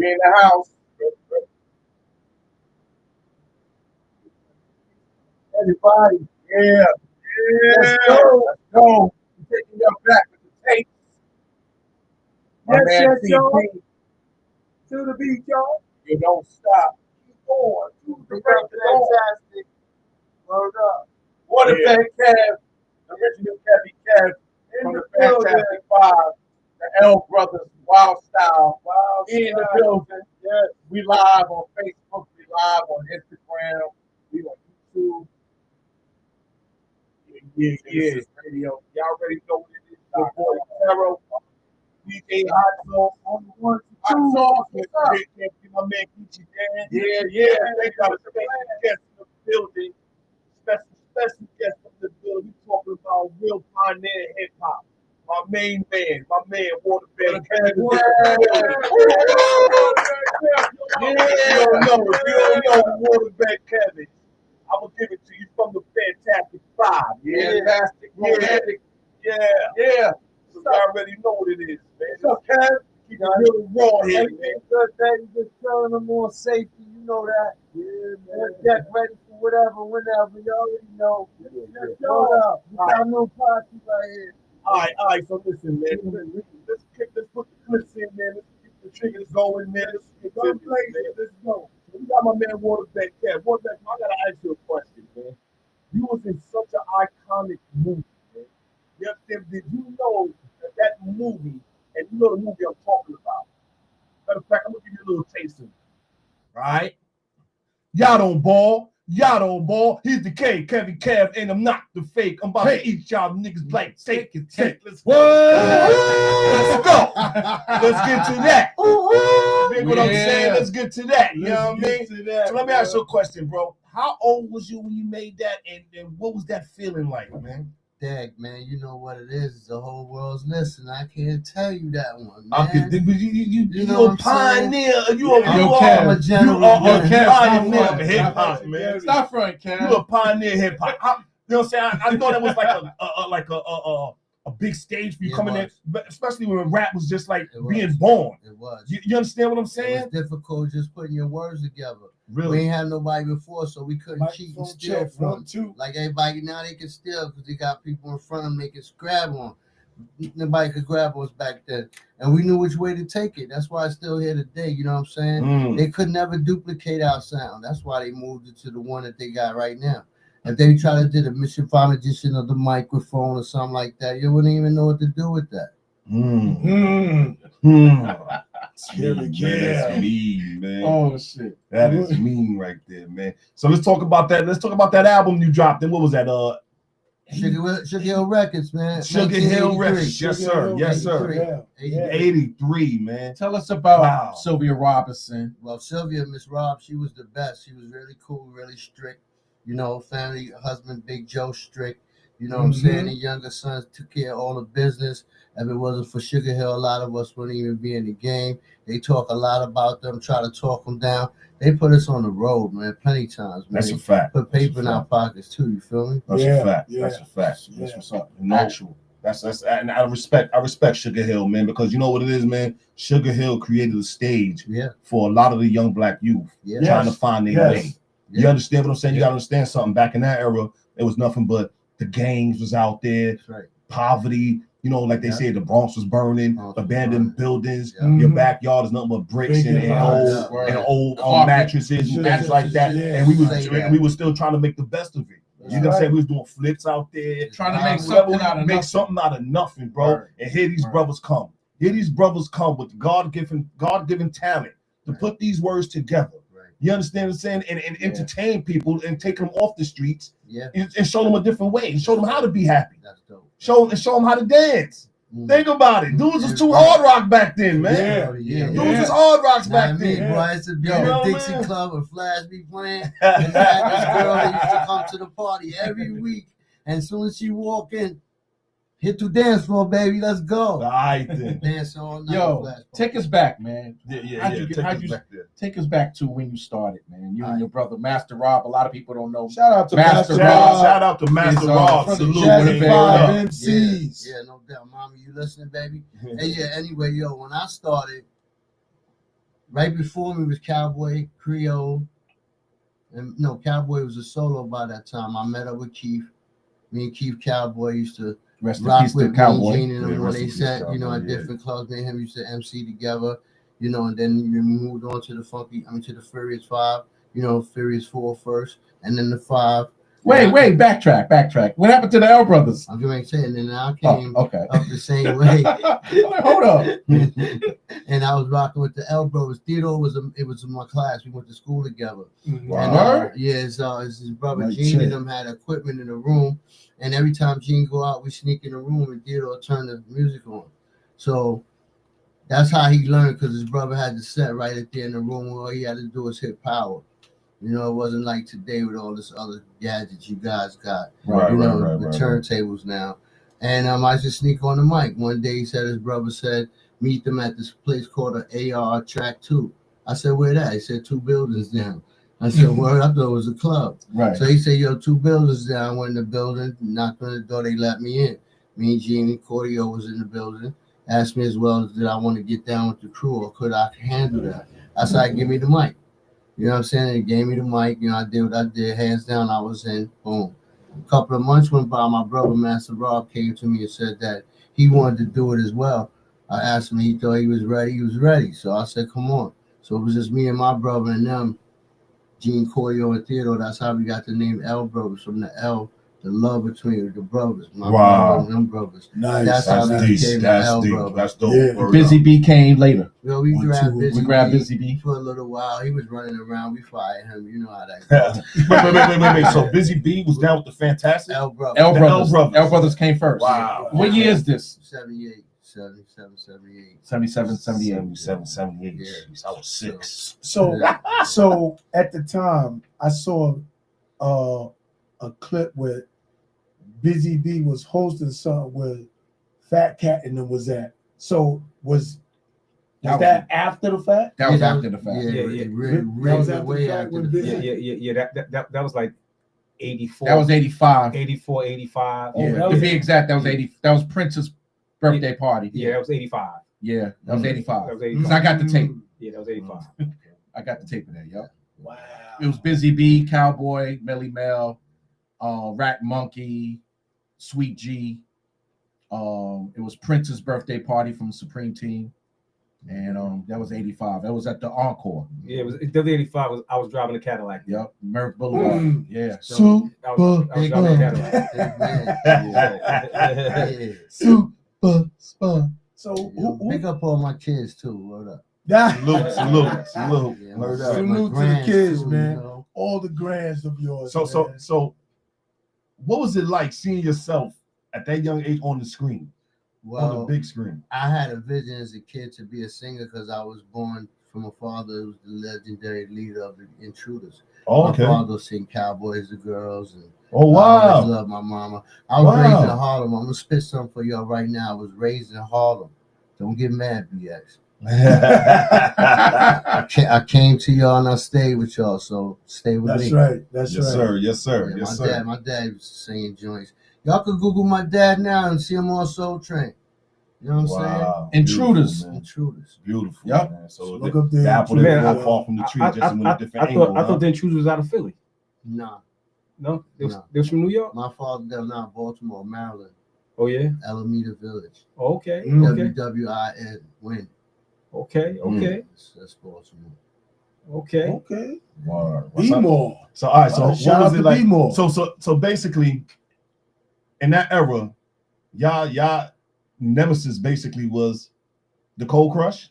We in the house. Everybody, Yeah. let's go. Let's go. We're taking y'all back with the tapes. My Yes, man yes, y'all. CP, To the beat, y'all. you don't stop. Keep going. To the We break got of dawn. fantastic. Word up. Waterbed Kev, the original Kevy Kev from the building. Fantastic Five, the L Brothers, Wild Style. Wow. We in the building. Yes. We live on Facebook. We live on Instagram. We on YouTube. Yeah. Radio. Y'all already know what it is. Your boy Taro, DJ Hot Sauce on the one. Hot Sauce. My man Gucci Dan. Yeah. They got a special guest in the building. Special guest in the building. We talking about real pioneer hip hop. My main man, Waterbed Kevin. You don't know Waterbed Kevin. I'm gonna give it to you from the Fantastic Five. Fantastic, romantic. Yeah. So you already know what it is, man. What's up, Kev? Keep it real raw here, man. Everything's good, baby. Just telling them on safety. You know that. Yeah, man. Get ready for whatever, whenever. You already know. Let's go. We got a new party right here. All right. So listen, man. Let's put the clips in, man. Let's get the triggers going, man. Let's get to it, man. Let's go. We got my man Waterbed Kev. Waterbed, I gotta ask you a question, man. You was in such an iconic movie, man. You understand? Did you know that movie, and you know the movie I'm talking about? Matter of fact, I'm gonna give you a little taste of it. Right? Y'all don't ball. He's the K, Kevin Kev, and I'm not the fake. I'm about to eat y'all niggas like steak and steak. Let's go. Let's go. Let's get to that. You dig what I'm saying? Let's get to that. You know what I mean? So let me ask you a question, bro. How old was you when you made that, and what was that feeling like, man? Dag, man, you know what it is. The whole world's listening. I can't tell you that one, I man. could, you know a what I'm saying? pioneer. You I'm a general. are a Kev, pioneer stop of hip hop, man. Stop front, Kev. You a pioneer hip hop. You know what I'm saying? I thought it was like a big stage for you coming in, but especially when rap was just like being born. It was. You understand what I'm It saying? was difficult just putting your words together. Really? We ain't had nobody before, so we couldn't cheat and steal from. Like everybody now, they can steal because they got people in front of them they can grab on. Nobody could grab us back then, and we knew which way to take it. That's why it's still here today. You know what I'm saying? They could never duplicate our sound. That's why they moved it to the one that they got right now. If they try to do the Mission 5 edition of the microphone or something like that, you wouldn't even know what to do with that. That's mean, man. Oh shit. That is mean right there, man. So let's talk about that. Let's talk about that album you dropped. And what was that? Sugar Hill Records, man. Sugar Hill Records. Yes, sir. 83, man. Tell us about Sylvia Robinson. Well, Sylvia, Miss Rob, she was the best. She was really cool, really strict. You know, family, husband, Big Joe, strict. You know what I'm saying? The younger sons took care of all the business. If it wasn't for Sugar Hill, a lot of us wouldn't even be in the game. They talk a lot about them, try to talk them down. They put us on the road, man, plenty times, man. That's a fact. Put paper in our pockets too, you feel me? That's a fact. That's a fact. That's what's up. Actual. That's and I respect Sugar Hill, man, because you know what it is, man. Sugar Hill created a stage for a lot of the young black youth trying to find their way. You understand what I'm saying? You gotta understand something. Back in that era, it was nothing but the gangs was out there, poverty. You know, like they said, the Bronx was burning, abandoned buildings. Your backyard is nothing but bricks and old mattresses and things like that. And we were still trying to make the best of it. You know what I'm saying? We was doing flips out there, trying to make something out of nothing, bro. And here these brothers come. Here these brothers come with God-given talent to put these words together. You understand what I'm saying? And entertain people and take them off the streets and show them a different way and show them how to be happy. That's dope. Show them how to dance. Think about it. Dudes was too hard rock back then, man. Dudes was hard rocks back then. Bro, I used to be in the Dixie Club and Flash be playing. And I had this girl that used to come to the party every week. And as soon as she walk in, hit the dance floor, baby. Let's go. All right, then. Dance all night. Yo, take us back, man. Take us back to when you started, man. You and your brother, Master Rob. A lot of people don't know. Shout out to Master Rob. Shout out to Master Rob. Salute. MCs. Yeah, no doubt. Mommy, you listening, baby? Hey, yeah, anyway, yo, when I started, right before me was Cowboy, Creole, and no, Cowboy was a solo by that time. I met up with Keith. Me and Keith Cowboy used to Rest in rock peace to with Cowboy. Gene and them Yeah, when rest in they peace, sat, Cowboy, at yeah. different clubs. Me and him used to MC together, and then we moved on to the Furious 5, Furious 4 first, and then the 5. Wait, backtrack. What happened to the L Brothers? I'm going to say, and then I came okay. up the same way. Hold up. And I was rocking with the L Brothers. Theodore was in my class. We went to school together. Wow. And it's his brother Right, Gene check. and them had equipment in the room. And every time Gene go out, we sneak in the room and Theodore turn the music on. So that's how he learned, because his brother had the set right at there in the room. All he had to do was hit power. It wasn't like today with all this other gadgets you guys got. Right. The turntables now. And I just sneak on the mic. One day he said his brother said, meet them at this place called an AR Track 2. I said, where that? He said, 2 buildings down. I said, word, I thought it was a club. Right. So he said, 2 buildings down. I went in the building, knocked on the door, they let me in. Me and Jeannie Cordio was in the building. Asked me as well, did I want to get down with the crew or could I handle that? I said, give me the mic. You know what I'm saying? They gave me the mic. I did what I did. Hands down, I was in. Boom. A couple of months went by. My brother, Master Rob, came to me and said that he wanted to do it as well. I asked him. He thought he was ready. He was ready. So I said, come on. So it was just me and my brother and them, Gene Cordio and Theodore. That's how we got the name L Brothers, from the L, the love between the brothers. My brother and them brothers. Nice. That's how we became the L Brothers. That's dope. Yeah. Word Busy up. B came later. We grabbed Busy. We grabbed Busy B for a little while. He was running around. We fired him. You know how that goes. Wait. So Busy B was down with the Fantastic? L Brothers. L Brothers. Brothers. L Brothers came first. Wow. What year is this? 78, 77, 78. 77, 78. 77, 78. Yeah. I was 6. So at the time, I saw a clip where Busy B was hosting something where Fat Cat and them was at. So was that after the fact? That was after the fact. That was after the fact when Busy. Yeah. That was like 84. That was 85. 84, 85. Oh, Yeah. that To was- be exact, that was 80. That was Prince's birthday party. Yeah, that was 85. Yeah, that was 85. That was Because 85. I got the tape. Yeah, that was 85. I got the tape of that, yep. Wow. It was Busy B, Cowboy, Melly Mel, Rat Monkey, Sweet G. It was Prince's birthday party from Supreme Team. And that was 85. That was at the Encore. Yeah, it was 85. I was driving a Cadillac. Yep. Merck Boulevard. Yeah. Super I was driving a Cadillac. Yeah. Super. So who Pick up all my kids too. What up? Salute. Yeah, Word my up. Salute to the grands, kids, too, man. all the grands of yours. man. So what was it like seeing yourself at that young age on the screen, on Well, the big screen? I had a vision as a kid to be a singer because I was born from a father who was the legendary leader of the Intruders. Oh, My okay. father sang Cowboys to Girls, and Oh, I always wow. loved my mama. I was raised in Wow. Harlem. I'm gonna spit something for y'all right now. I was raised in Harlem. Don't get mad, BX. I came to y'all and I stayed with y'all, so stay with That's me. right. That's Yes, right. sir. Yes, sir. Yeah, Yes, my sir. dad was singing joints. Y'all could Google my dad now and see him on Soul Train. You know what I'm Wow. Intruders. saying? Intruders. Beautiful. Yep. Man. So Look the, up there. the apple Man, didn't fall from the tree, just in a different angle. I thought the Intruders was out of Philly. Nah, No, they No. was from New York. my father, they're not Baltimore, Maryland, Oh yeah. Alameda Village. Okay. Mm. Okay. WWIN, win. Okay. Okay. That's Baltimore. Okay. Okay. Word. Be more. So all right. So Shout what was out it to like? B-More. So basically, in that era, y'all nemesis basically was the Cold Crush,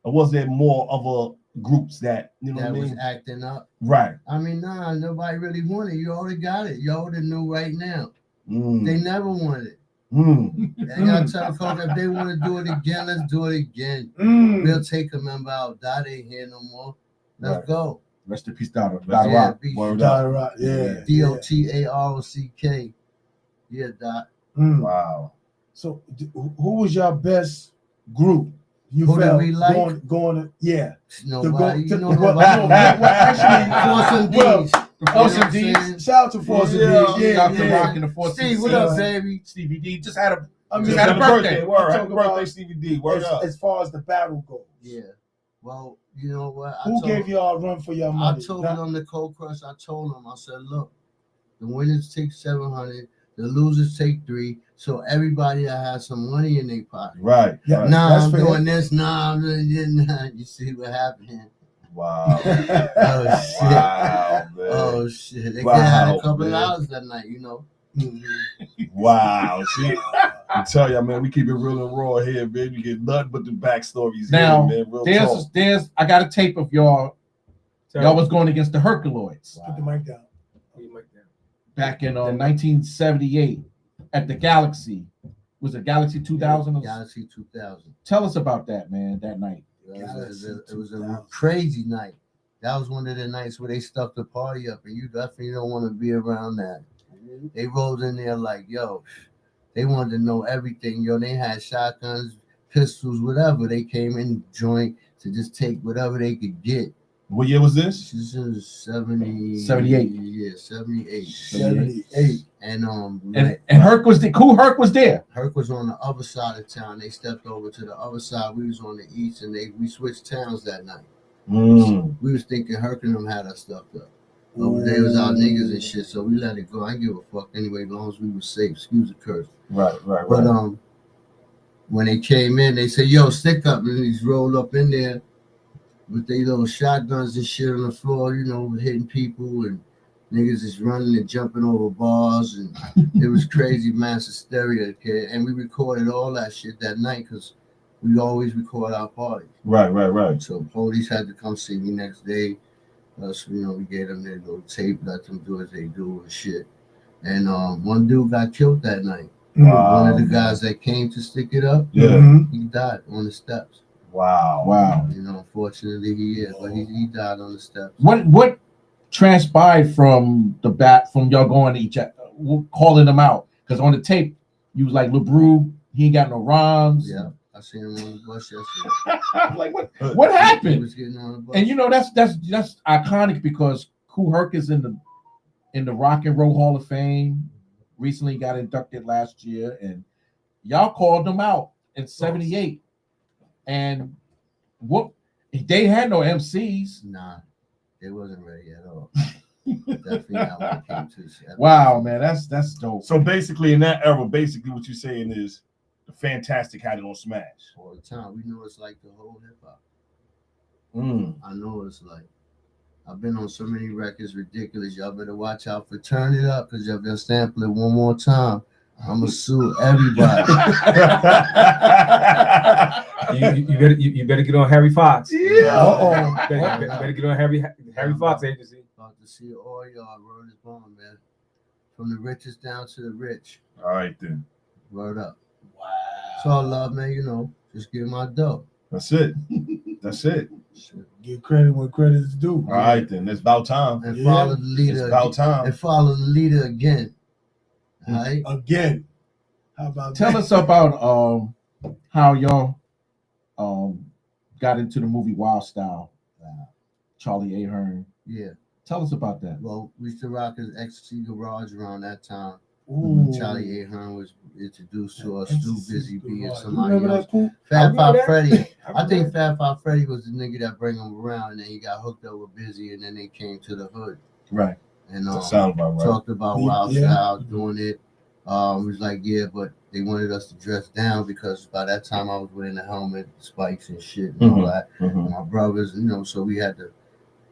or was there more of a groups that you know That what I was mean? acting up. Right. I mean, nah, nobody really wanted. You already got it. You already knew right now. Mm. They never wanted it. Mm. I gotta tell folks if they want to do it again, let's do it again. Mm. We'll take a member out. Dot ain't here no more. Let's Right. go. Rest in peace, Dada. Yeah. Dada Rock. beat Word you. up. Dot Rock, yeah. DOTAROCK. Yeah, Dot. Mm. Wow. So who was your best group? You Who did felt we like? going to, yeah. Nobody. You know well, nobody. actually, Force and D's. Force You know and what I'm D's. saying? shout out to Force and Yeah, D's. Dr. Yeah, Rock yeah. and the Force. Steve, what up, baby? Stevie D just had a I mean, Just had a birthday. Word. I'm Happy talking birthday, about Stevie D. Word up. as far as the battle goes. Yeah. Well, you know what? Who gave y'all a run for your money? I told them the Cold Crush. I told them. I said, look, the winners take 700, the losers take 3. So everybody that has some money in their pocket. Right. Yeah, right. Nah, That's I'm fair. doing this. Nah, I'm doing this. You see what happened? Wow. Oh shit! Wow, man. Oh shit! They Wow, had a couple man. of hours that night, you know. Wow. See, I tell you, man, we keep it real and raw here, man. You get nothing but the backstories Now, here, man. Real talk. there's I got a tape of y'all was going against the Herculoids Put the mic down. back in 1978 at the Galaxy. Was it Galaxy 2000? Galaxy 2000. Tell us about that, man, that night. It was a crazy night. That was one of the nights where they stuffed the party up, and you definitely don't want to be around that. They rolled in there like, yo, they wanted to know everything. Yo, they had shotguns, pistols, whatever. They came in joint to just take whatever they could get. What year was this? This is 78. Yeah, 78. 78. And Herc was there. Cool Herc was there. Herc was on the other side of town. They stepped over to the other side. We was on the east, and we switched towns that night. We was thinking Herc and them had us stuffed up. Over there was our niggas and shit, so we let it go. I didn't give a fuck anyway, as long as we were safe. Excuse the curse. Right. But when they came in, they said, "Yo, stick up," and he's rolled up in there with their little shotguns and shit on the floor, you know, hitting people, and niggas is running and jumping over bars, and it was crazy, mass hysteria, kid. And we recorded all that shit that night because we always record our parties. Right. So police had to come see me next day. So, you know, we gave them their little tape, let them do as they do and shit. And one dude got killed that night. Wow. One of the guys that came to stick it up, Yeah. he died on the steps. Wow. You know, unfortunately he is, but he died on the steps. What transpired from y'all going to each other, calling them out? Because on the tape, you was like, LeBrew, he ain't got no rhymes. Yeah, I seen him on the bus yesterday. Like what He happened? was getting on the bus. And you know that's iconic because Kool Herc is in the Rock and Roll Hall of Fame. Recently got inducted last year, and y'all called them out in '78. And what they had no MCs. Nah, they wasn't ready at all. Definitely not when it came to this. Wow, man, that's dope. So basically, in that era, basically what you're saying is the Fantastic had it on Smash. All the time. We know it's like the whole hip hop. I know what it's like. I've been on so many records, ridiculous. Y'all better watch out for Turn It Up, because y'all better sample it one more time. I'm gonna sue everybody. You better get on Harry Fox. Yeah. Better get on Harry Fox agency. About to see all y'all. Word is born, man. From the richest down to the rich. All right then. Word up. Wow. It's all love, man. You know, just give my dough. That's it. That's it. Give credit when credit is due. All right then. It's about time. And follow the It's leader. about time. And follow the leader again. All right. Again. How about Tell that? us about how y'all got into the movie Wild Style. Charlie Ahern. Yeah. Tell us about that. Well, we used to rock his Ecstasy Garage around that time. Ooh. Charlie Ahern was introduced to us through Busy B and You somebody remember else. that, Pooh? Fat Five that. Freddy. I think Fat Five Freddy was the nigga that bring him around, and then he got hooked up with Busy, and then they came to the hood. Right. And That sounds about right. talked about Yeah. Wild Style doing it. Was like, yeah, but they wanted us to dress down because by that time I was wearing the helmet, spikes and shit and all that. Mhm. My brothers, you know, so we had to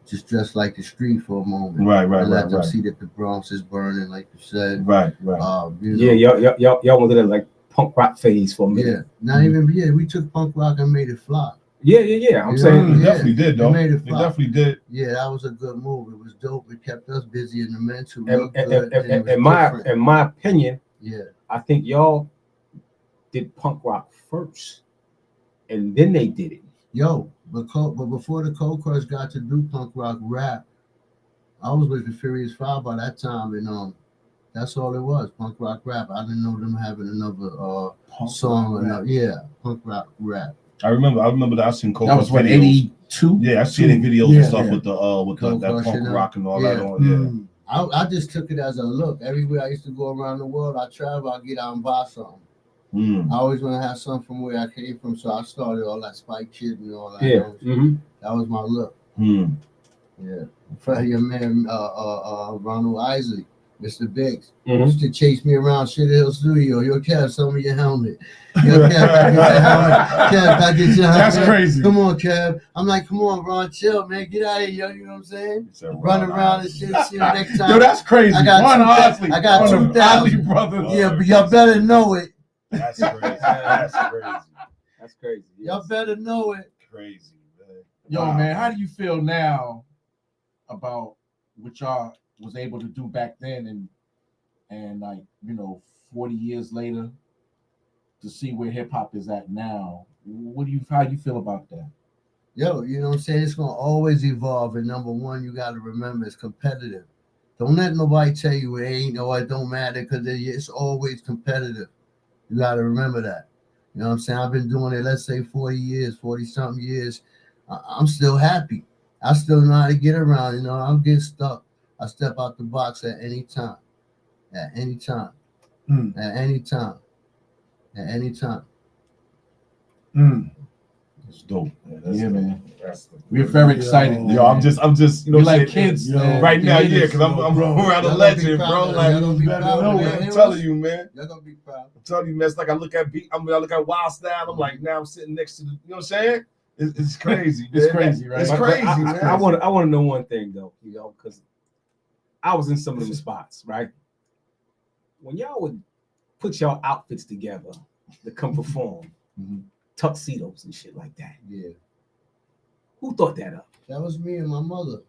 just dress like the street for a moment. Right. And let them see that the Bronx is burning, like you said. Right. You know, Yeah, y'all wanted that like punk rock phase for a minute. yeah. Not even, yeah, we took punk rock and made it fly. Yeah. I'm Yeah. saying They definitely did, though. They made They it fly. definitely did. Yeah, that was a good move. It was dope. It kept us busy in the men too. in my opinion, Yeah. I think y'all did punk rock first, and then they did it. Yo, but before the Cold Crush got to do punk rock rap, I was with the Furious Five by that time, and that's all it was, punk rock rap. I didn't know them having another song or not. Yeah, punk rock rap. I remember that I seen Cold That was Crush what, videos. 82? Yeah, I seen the videos Yeah, and stuff yeah. with Cold that Crush punk and rock and all that on. Yeah. Mm. I just took it as a look. Everywhere I used to go around the world, I travel, I get out and buy something. I always want to have something from where I came from, so I started all that Spike Kid and all that. Yeah. That was my look. Mm. Yeah. For your man, Ronald Isley, Mr. Biggs, Mhm. used to chase me around Shit Hill Studio. Yo, Kev, show me your helmet. Yo, Kev, I get your helmet. Kev, I get your helmet. That's crazy. Come on, Kev. I'm like, come on, Ron, chill, man. Get out of here, yo. You know what I'm saying? Run around and shit. See you next time. Yo, that's crazy. I got Ron 2,000. Isley. I got One of them 2,000. Isley brothers. Yeah, but y'all better know it. That's crazy. That's crazy. That's crazy. Y'all better know it. Crazy, man. Yo, Wow. man, how do you feel now about what y'all was able to do back then and like, 40 years later to see where hip hop is at now? How do you feel about that? Yo, you know what I'm saying? It's gonna always evolve. And number one, you gotta remember it's competitive. Don't let nobody tell you it ain't or it don't matter, because it's always competitive. You gotta remember that. You know what I'm saying? I've been doing it, let's say 40 years, 40-something years. I'm still happy. I still know how to get around. I'm getting stuck. I step out the box at any time. At any time. At any time. At any time. It's dope, man. That's Yeah, dope. man. That's We're very excited. Yo, I'm just, We're like saying, kids, man. right now, Kids, yeah, because I'm around a Y'all legend, gonna be bro. proud of Like, that. Y'all gonna be better proud know of it. that. I'm telling you, man. You're gonna be proud. I'm telling you, man. It's like I look at Wild Style. I'm like, now I'm sitting next to the, you know what I'm saying? It's crazy. It's man. crazy, right? It's But crazy, I man. want to know one thing though, because I was in some of them spots, right? When y'all would put y'all outfits together to come perform, tuxedos and shit like that. Yeah. Who thought that up? That was me and my mother.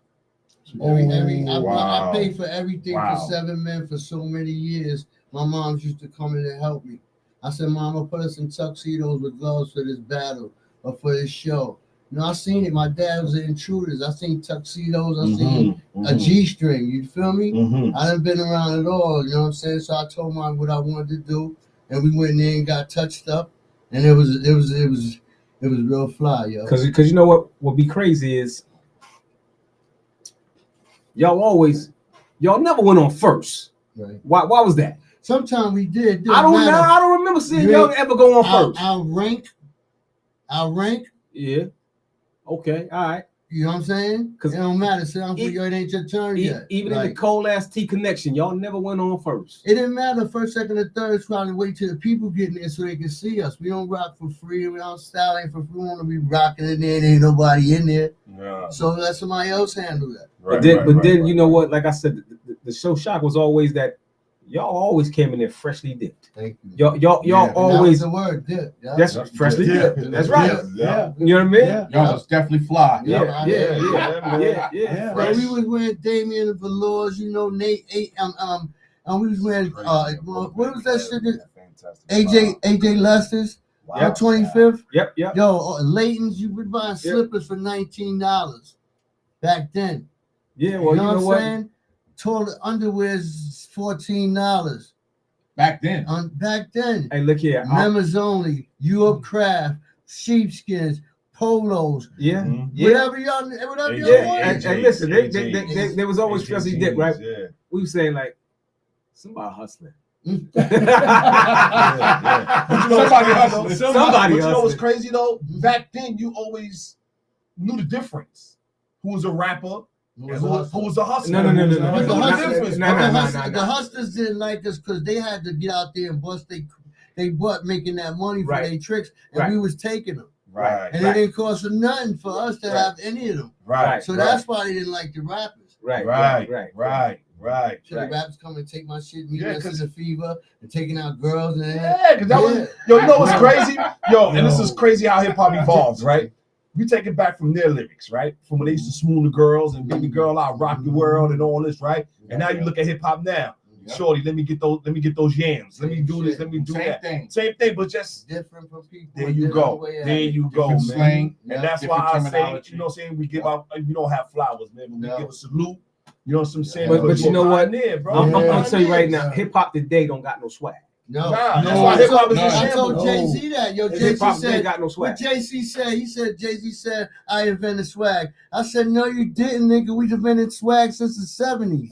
Oh, I paid for everything Wow. for 7 Men for so many years. My mom used to come in and help me. I said, Mama, put us in tuxedos with gloves for this battle or for this show. I seen it. My dad was in Intruders. I seen tuxedos. I seen a G-string. You feel me? I done been around it all. You know what I'm saying? So I told mom what I wanted to do, and we went in there and got touched up, and it was real fly, yo. Because you know what would be crazy is y'all never went on first. Right. Why was that? Sometimes we did. I don't remember seeing y'all ever go on first. Our rank. Yeah. Okay. All right. You know what I'm saying? Because it don't matter. Sit down for it ain't your turn yet. Even in the cold ass T connection, y'all never went on first. It didn't matter. First, second, and third. Trying to wait till the people get in there so they can see us. We don't rock for free. We don't style ain't for free. We want to be rocking in there. And ain't nobody in there. Yeah. So let somebody else handle that. But then you know what? Like I said, the show shock was always that y'all always came in there freshly dipped. Thank you. Y'all always the word dip. Yeah. That's freshly dipped. That's right. Yeah. You know what I mean? Yeah. Y'all was definitely fly. Yeah. Bro, we was wearing Damien and Velours, Nate, and we was wearing what was that shit? AJ Lester's on 25th. Yep. Yo, Layton's, you would buy slippers for $19 back then. Yeah, well, you know what? Saying? Toilet underwear's $14. Back then. Back then. Hey, look here. Members only, Europe Craft, sheepskins, polos. Yeah. Whatever y'all want. And listen, they was always freshly dipped, right? Yeah. We were saying like somebody hustling. Somebody hustling. Somebody you know what's hustling. crazy though? Back then, you always knew the difference. Who was a rapper? Who was a hustler? No. The hustlers didn't like us because they had to get out there and bust they butt making that money for their tricks, and we was taking them. Right. And it didn't cost them nothing for us to have any of them. Right. So that's why they didn't like the rappers. Right. So the rappers come and take my shit, me because of Fever, and taking out girls and because that was you know what's crazy? And this is crazy how hip hop evolves, right? We take it back from their lyrics, right? From when they used to swoon the girls and baby girl, I rock the world and all this, right? And now you look at hip hop now. Shorty, let me get those yams. Let me do this. Let me do that. Same thing, but just different from people. There you go. There you go, man. Slang, and that's why I say, you know what I'm saying? We give out, we don't have flowers, man. But we give a salute. You know what I'm saying? But you know what? I'm gonna tell you right now, hip hop today don't got no swag. No, that's why hip hop is I told Jay-Z that. Yo, Jay-Z said, got no swag. What Jay-Z said, Jay-Z said, I invented swag. I said, no, you didn't, nigga. We've invented swag since the 70s.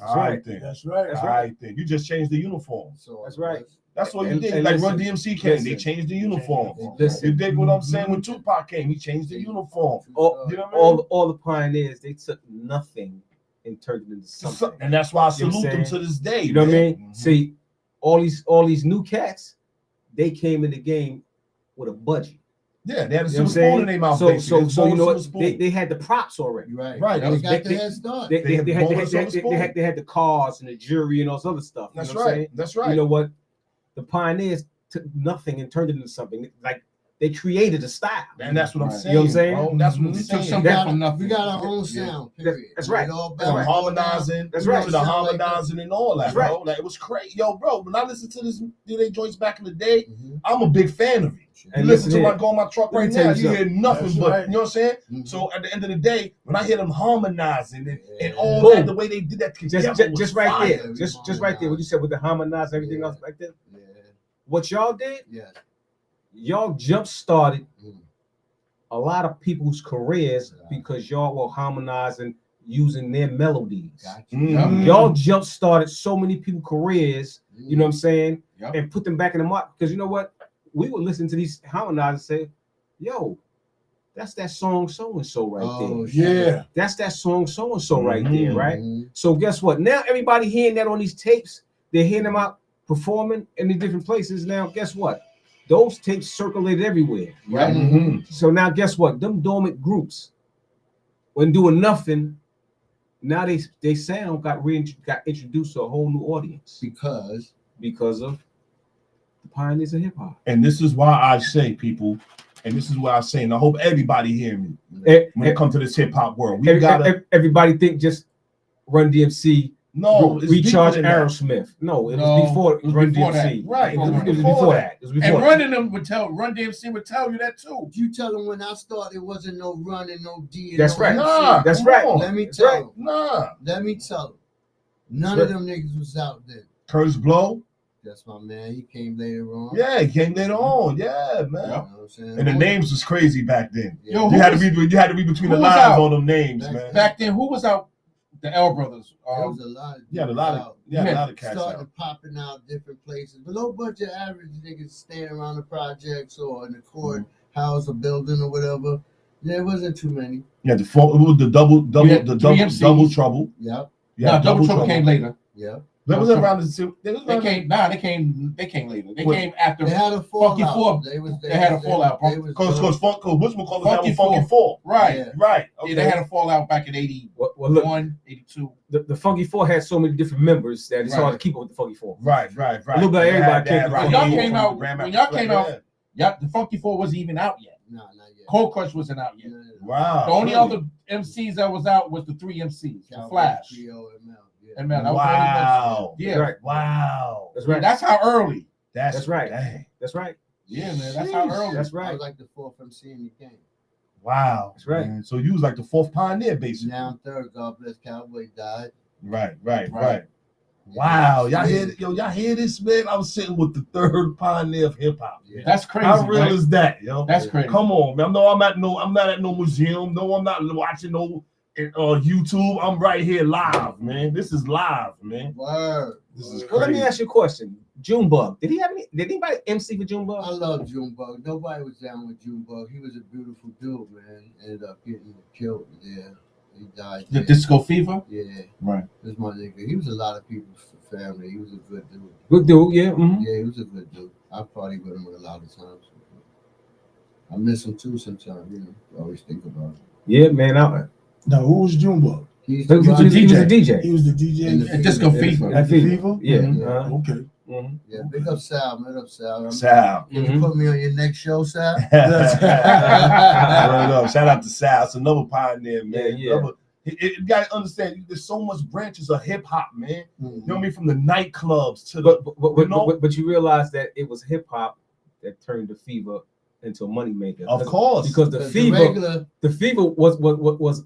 That's right. You just changed the uniform. So that's right. That's what he And- did. and Like listen, Run DMC came, they listen. changed the uniform. Listen. You dig what I'm saying? When Tupac came, he changed the uniform. all, You know what I mean? all the pioneers, they took nothing and turned it into something. And that's why I You know what salute I'm them to saying? this day. You know what I man. mean? See, all these new cats, they came in the game with a budget. Yeah, they had a You know what I'm silver spoon in saying? their mouth. So basically. It's you know silver what? spoon. They had the props already. Right. Right. They got They- the head start. They had had bonus on the spoon. they had the cars and the jury and all this other stuff. You That's know what I'm right. saying? That's right. You know what? The pioneers took nothing and turned it into something. Like they created a style. And that's what I'm Right. saying. You know what I'm saying? Bro. That's what I'm We took saying. some We back got, from nothing. we got our own Yeah. sound. Period. That's right. It all That's From right. harmonizing That's to right. the Sound like harmonizing and all that, That's bro. right. Like it was crazy. Yo, bro, when I listen to this they joints back in the day, Mhm. I'm a big fan of it. You And listen listen to here. my go on my truck Let me right tell now, you you hear nothing That's but right. you know what I'm saying? Mhm. So at the end of the day, when I hear them harmonizing and all Boom. that, the way they did that together was Just right fire. there. Just right there. What you said with the harmonize and everything Yeah. else like that. Yeah. What y'all did, Yes. y'all jump started Mhm. a lot of people's careers because y'all were harmonizing using their melodies. Got you. Mm. Y'all jump started so many people's careers, you know what I'm saying, Yep. and put them back in the market. Because you know what? We would listen to these harmonizers and say, yo, that's that song so and so right Oh, there. shit. Yeah. That's that song so and so right there, right? Mhm. So guess what? Now everybody hearing that on these tapes, they're hearing them out performing in the different places. Now, guess what? Those tapes circulated everywhere, right? Mhm. So now, guess what? Them dormant groups, when doing nothing, now they sound got introduced to a whole new audience because of the pioneers of hip hop. And this is why I say, people, and this is why I say, and I hope everybody hear me when it comes to this hip hop world. We gotta Everybody think just Run DMC. no it's Recharge deeper than that. Aerosmith. No, it No, was before it was Run before DMC. that. Right. It was Before before that. that. It was before And that. running them would tell Run DMC would tell you that too. You tell them when I started, it wasn't no Run and no D. And That's no right. MC. Nah, That's come right. on. Let me That's tell right. them. Nah. Let me tell them. None That's of them niggas was out there. Curtis Blow. That's my man. He came later on. Yeah, he came later on. Yeah, man. You know what I'm saying? And the names was crazy back then. Yeah. Yo, You had to was- read. You had to read between the who was lines out? on them names, Back man. Back then, who was out? The L Brothers. There was a lot of You had a lot of. out. You had a lot of cats Starting out. popping out different places. But no bunch of average niggas staying around the projects or in the courthouse or building or whatever. There wasn't too many. You had the double You had three MCs. double trouble. Yep. You No, had Double Trouble came later. Yep. That was around the. They came later. They What? came after. They had a fallout. Funky Four. They had a fallout, bro. Because Funk, which one called Funky it Funky Four. Right. Yeah. Right. Yeah, they had a fallout back in 81, Well, look, 82. the Funky Four had so many different members that it's Right. hard to keep up with the Funky Four. Right. A little bit of everybody came When y'all came out- when y'all came out- Yep, the Funky Four wasn't even out yet. No, not yet. Cold Crush wasn't out yet. No. Wow. The only really? other MCs that was out was the three MCs, the Cowboy, Flash. Trio, and Mel. Yeah. And man, that was Wow. yeah, That's right. Wow. That's yeah, right. that's how early. That's right. Dang. That's right. Yeah, man, that's how early. That's I right. was like the fourth MC in the game. Wow. That's right. Man. So you was like the fourth pioneer, basically. Now third, God bless Cowboy died. Right. Right. Wow. Y'all hear this, man? I was sitting with the third pioneer of hip hop. Yeah. That's crazy. How real right? is that, yo? That's crazy. Come on, man. No, I'm not at no museum. No, I'm not watching no YouTube. I'm right here live, man. This is live, man. Word. This is Well, let me crazy. ask you a question. Junebug, did anybody MC for I Junebug? love Junebug. Nobody was down with Junebug. He was a beautiful dude, man. Ended up getting killed there. He died. The there. Disco Fever. Yeah, Right. this my nigga. He was a lot of people's family. He was a good dude. Good dude, yeah. Mhm. Yeah, he was a good dude. I party with him a lot of times. I miss him too sometimes, you know. I always think about him. Yeah, man. No, who was Junebug? He's He was a DJ. He was the DJ. In the And Disco Fever. Fever. At the Fever? Yeah. Mhm. uh-huh. Okay. Mhm. Yeah, big up Sal, man. Up Sal. Sal. Can Mhm. you put me on your next show, Sal? Word up. Shout out to Sal. It's another pioneer, man. Yeah, yeah. You gotta understand, there's so much branches of hip hop, man. You know what I mean? From the nightclubs to the But you realize that it was hip hop that turned the Fever into a moneymaker. of course. Because the Because Fever regular,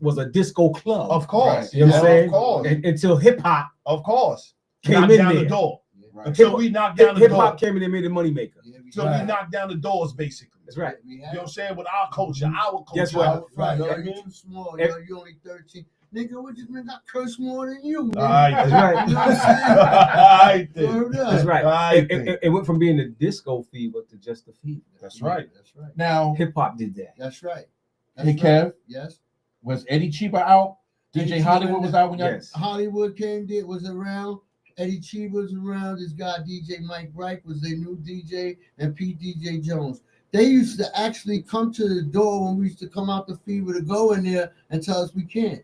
was a disco club. Of course. Right. You know what I'm saying? Of course. Until hip hop Of course. came Knocked in down there. the door. Right. Until we knocked down the Hip door. hop came in and made a moneymaker. yeah, we Until had- we knocked down the doors, basically. That's right. we You had- know what I'm saying? With our culture, our culture. Guess what? Right, You know what I you're mean? too small. Every- You're only 13. nigga, what you mean? I curse more than you. All Nigga. right, That's right. You know what I'm saying? All right, then. Word up. That's right. Right It went from being a disco fever to just a fever. That's right. That's right. Now, Hip hop did that. That's right. hey, That's right. Kev, Yes. was Eddie Cheaper out? Eddie DJ Cheaper Hollywood was out when y'all. Yes. Hollywood was around. Eddie Cheever was around. This guy DJ Mike Bright was their new DJ, and Pete DJ Jones. They used to actually come to the door when we used to come out the fever to go in there and tell us we can't.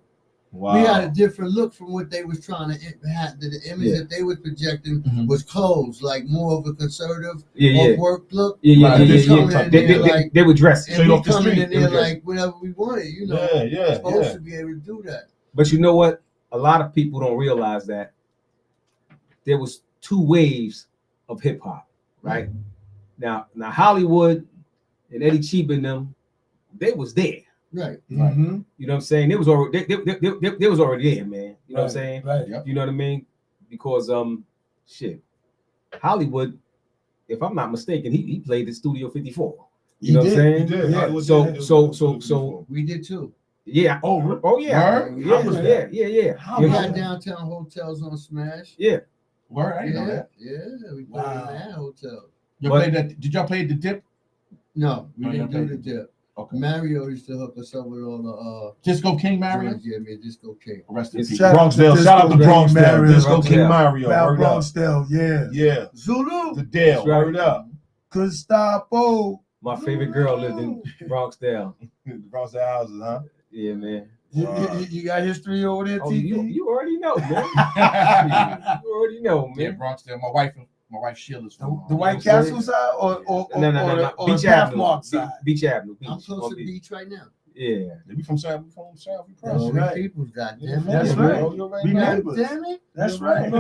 Wow. We had a different look from what they was trying to have. The image Yeah. that they was projecting Mhm. was closed, like more of a conservative Yeah. work look. Yeah. They coming in They, there they, like- they were dressing. And we off the coming street, in they there were like whatever we wanted, you know. Yeah, Supposed yeah. to be able to do that. But you know what? A lot of people don't realize that there was two waves of hip hop, right? Now Hollywood and Eddie Cheap and them, they was there. Right. Mhm. You know what I'm saying? They was already they was already there, man. You know what I'm Right, saying? Right. Yep. You know what I mean? Because shit, Hollywood, if I'm not mistaken, he played at Studio 54. You know what I'm saying? He did. Yeah. Hollywood So- did. so- We did too. Yeah. Oh yeah. Word? Yeah. How was Yeah. Yeah. How We You was know? had that? downtown hotels on Smash. Yeah. Word, I didn't know Yeah, that. yeah, we played Wow. in that hotel. You But- played that? Did y'all play the dip? No, we Oh, didn't y'all do played the dip. Okay. Mario used to hook us up with all the Disco King Mario. joints. Yeah, man, Disco King. Rest in It's peace. Shout- Bronxdale. Shout out to Disco Bronxdale. King Mario. Disco King Bronxdale. Mario. Val Word up. Bronxdale, yeah. Yeah. Zulu. The Dale. That's right. Word up. Gestapo. My favorite girl lived in Bronxdale. The Bronxdale houses, huh? Yeah, man. You got history over there, Oh, TP? you already know, man. yeah, You already know, man. Bronxdale. My wife Sheila's from The White Yeah. Castle side or No. or Beach the Avenue. Pathmark side? Beach Avenue. I'm Beach. close On to the beach right now. Yeah. We from South. We from South. We That's All right. we people's goddamn it. That's Yeah, right. bro, you already We know. met. God damn it. That's You already right.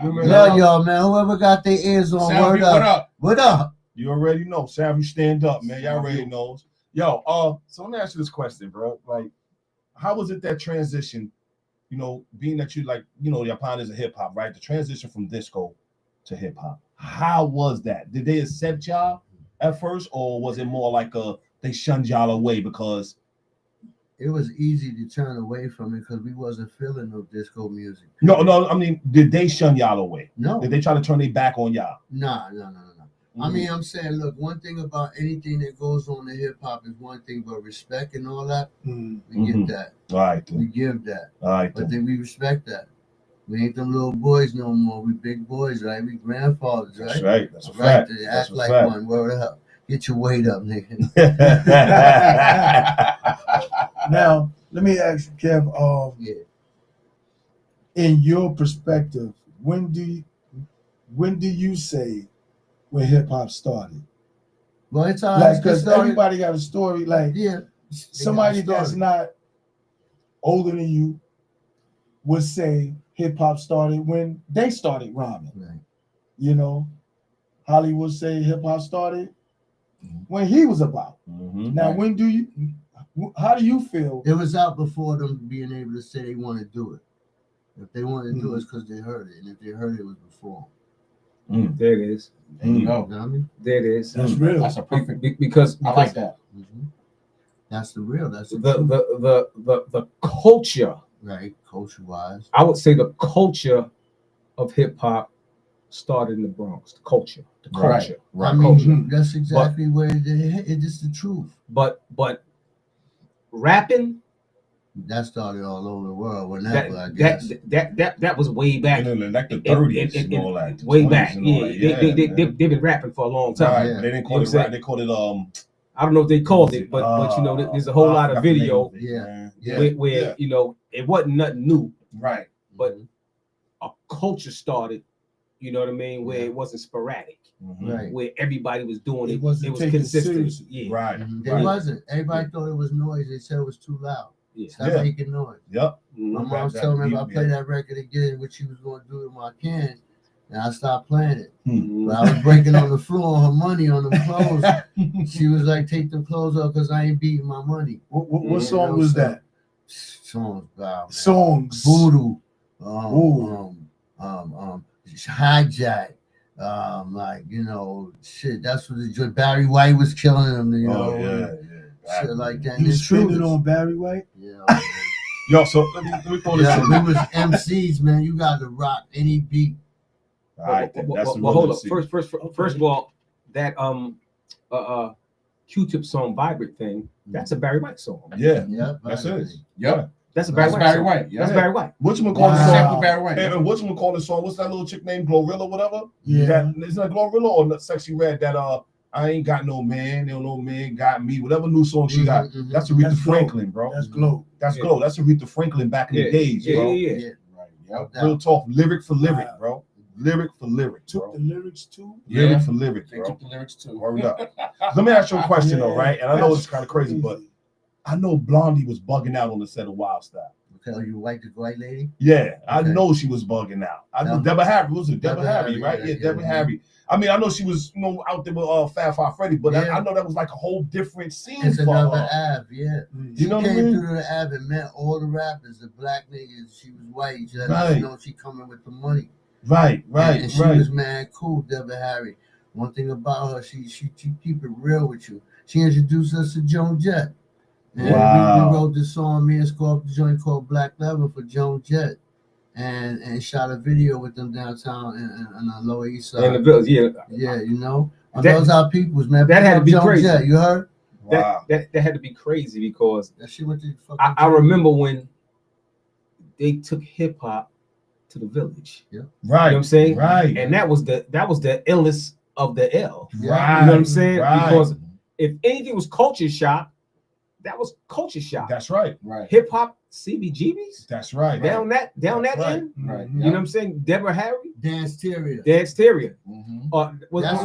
know. Love y'all, man. Whoever got their ears on, Sound word what up. up? What up? You already know. Savvy, stand up, man. Y'all already knows. Yo, so let me ask you this question, bro. Like, how was it that transition? You know, being that you like, you know, your pioneers of hip hop, right? The transition from disco to hip hop. How was that? Did they accept y'all at first, or was it more like they shunned y'all away because? It was easy to turn away from it because we wasn't feeling no disco music. No. I mean, did they shun y'all away? No. Did they try to turn their back on y'all? Nah. I mean, I'm saying, look, one thing about anything that goes on in hip hop is one thing, but respect and all that, Mm. we Mhm. get that. All right, We then. give that. All right, But then. then we respect that. We ain't them little boys no more. We big boys, right? We grandfathers, right? That's right. That's a Right. fact. To That's act a like fact. one. Word up. Get your weight up, nigga. Now, let me ask you, Kev, Yeah. in your perspective, when do you say when hip hop started? Well, it's all Like, right. because everybody got a story. Like, Yeah. somebody got a that's story. not older than you would say hip hop started when they started rhyming. Right. You know, Hollywood say hip hop started when he was about. Mhm. Now, how do you feel? It was out before them being able to say they want to do it. If they wanted to do it, it's because they heard it. And if they heard it, it was before. There it is. There you You know go. what I mean? There it is. That's real. That's a perfect. Because I like that. Mm-hmm. That's the real. That's the, the culture, right. Culture wise. I would say the culture of hip hop started in the Bronx. The culture. The Right. culture. I Culture. mean, that's exactly where it is the truth. But rapping, That started all over the world. that Whenever, I guess. that was way back. And then like the And- 30s and- and all that. the Way 20s back. and all Yeah. that. They've been rapping for a long time. Right, Yeah. but they didn't You call know it what I'm rap. They called it I don't know if they called it, but you know, there's a whole lot of video Yeah. where you know it wasn't nothing new, Right. but a culture started. You know what I mean? Where it wasn't sporadic, Right. where everybody was doing It it. wasn't It was taken consistent. seriously. Yeah. Right. It right. wasn't. Everybody thought it was noise. They said it was too loud. Yeah. Stop Yeah. making noise. Yep. My Mhm. mom's that telling me if I beat, play yeah. that record again, what she was going to do to my cans, and I stopped playing it. Mhm. But I was breaking on the floor on her money on the clothes. She was like, "Take the clothes off because I ain't beating my money." What song was that? Songs, wow, man. Songs. Voodoo, Ooh. hijack, like you know, shit. That's what the Barry White was killing him, you know, Oh, yeah. shit like that. You And was it's true. trending on Barry White? Yeah, Yo, so let me throw this Yeah, in. we was MCs, man. You got to rock any beat. All right, then. That's the well, hold real up. First of all, that Q-Tip song "Vibrate" thing, that's a Barry White song. Yeah, Yeah, that's it. Yep. That's a Barry That's White Barry song. White. Yeah. That's Barry White. Whatchamacallit Wow. song? Sample Barry White. And whatchamacallit song? What's that little chick named Glorilla, whatever? Yeah. That, isn't that Glorilla or Sexy Red? That I ain't got no man, no man got me. Whatever new song she got. Mhm, mhm. That's Aretha That's Franklin, bro. That's Glow. That's Yeah. Glow. That's Aretha Franklin back in the days, bro. Yeah. Yeah, Right. Yep. no Real doubt. talk, lyric for lyric, Wow. bro. Lyric for lyric, Took bro. the lyrics too. Lyric Yeah. for lyric, They bro. took the lyrics too. Word up. Let me ask you a question though, Yeah, right? And I know that's it's kind of crazy, but crazy. I know Blondie was bugging out on the set of Wild Style. Okay, you like the white lady? Yeah, I Okay. know she was bugging out. I know Yeah. Deborah Harry was it Deborah Deborah Harry, Harry, right? yeah, Yeah, yeah, Deborah yeah. Harry. I mean, I know she was, out there with Fat Five Freddy, but Yeah. I know that was like a whole different scene It's for another her. Ave, yeah. You know what I Came mean? through the Ave and met all the rappers, the black niggas. She was white. She let Right. us know she coming with the money. Right, And she right. was mad cool, Deborah Harry. One thing about her, she keep it real with you. She introduced us to Joan Jett. And Wow. we wrote this song, me and Scorp, the joint called Black Leather for Joan Jett. And shot a video with them downtown in the Lower East Side. And the village, yeah. Yeah, you know. And That- those our peoples, man. that Pick had to up be Joan crazy. Jett, you heard? Wow. That had to be crazy because That shit went to fucking I remember when they took hip hop to the village. Right. You know what I'm saying? Right. And that was the illest of the L. Yeah. Right. You know what I'm saying? Right. Because if anything was culture shock, that was culture shock. That's right. Right. Hip hop CBGBs That's right. down that That's right. end. Right. You know what I'm saying? Deborah Harry, Dance Terrier. the exterior. Mhm. Was That's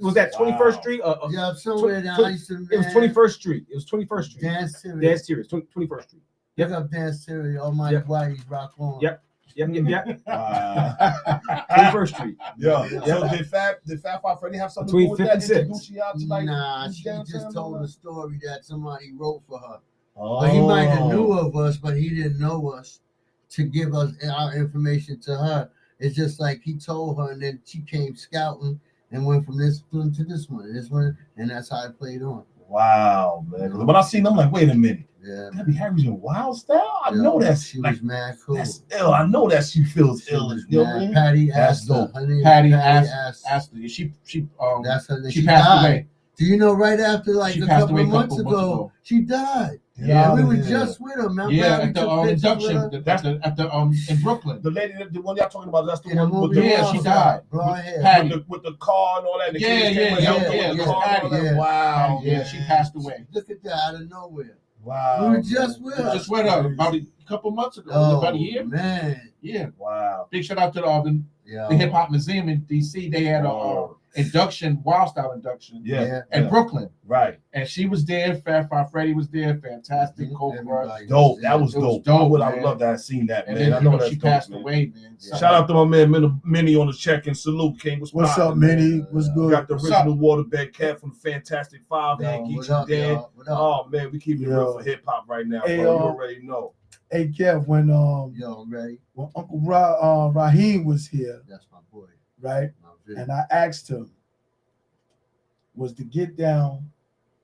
was that 21st Wow. Street? Yeah, somewhere down. I used to, It was 21st Street. It was 21st Street. Dance Terrier. Dance Terrier. 21st Street. Pick up Dance Terrier. Oh my Yep. Whitey's rock on. Yep. Yep. Wow. 21st Street. Yo, Yeah. so did Fat Five Freddy have something Between to do with that? 56. Introduce you out to like Nah, this she downtown just and told all a that? story that somebody wrote for her. Oh. But he might have knew of us, but he didn't know us to give us our information to her. It's just like he told her, and then she came scouting and went from this one to this one, and that's how it played on. Wow, man. 'Cause when I seen them, I'm like, wait a minute. Yeah. Debbie Harry's in Wild Style? I Yeah, know that's she like was mad cool. that's ill. I know that she feels She ill. was You know what I mad. mean? Patty That's Astor. dope. Her name is Patty Astor. Astor. She That's her name. she passed died. away. Do you know right after like She a passed couple away of a months couple months ago, ago. she died. Yeah, And we were yeah. just with her. Remember Yeah, how we at the took pictures induction with her? at the in Brooklyn. The lady, the one y'all talking about, that's the In the one with movie the, Yeah, Wild she Style. died. Blonde hair. Patty. with the car and all that. The Yeah, kids came with yeah, help yeah, with the yeah, car and all that. yeah. Wow. Yeah, she passed away. Look at that out of nowhere. Wow. We were just with her. Just with her about a couple months ago. Oh, About a year. man. Yeah. Wow. Big shout out to Yeah. the Hip Hop Museum in DC. They had a Oh. induction, Wild Style induction Yeah. in Brooklyn. Right. And she was there. Fat Five Freddy was there. Fantastic. Cold Crush. Everybody Dope. was That was It was dope. dope, I would man. love to have seen that, And man. then I know that's she dope, passed man. away, man. Yeah. Shout out to my man Minnie on the check and salute King. What's up, Minnie? What's good? Got the What's original Waterbed Cat from Fantastic Five, Yo, man. Get what you up, dead. y'all? What up? Oh man, we keep it Yo. real for hip hop right now, Hey, bro. You already know. Hey, Kev, when Yo, I'm ready. Uncle Raheem was here, That's my boy. right? My vid. And I asked him, was the get down,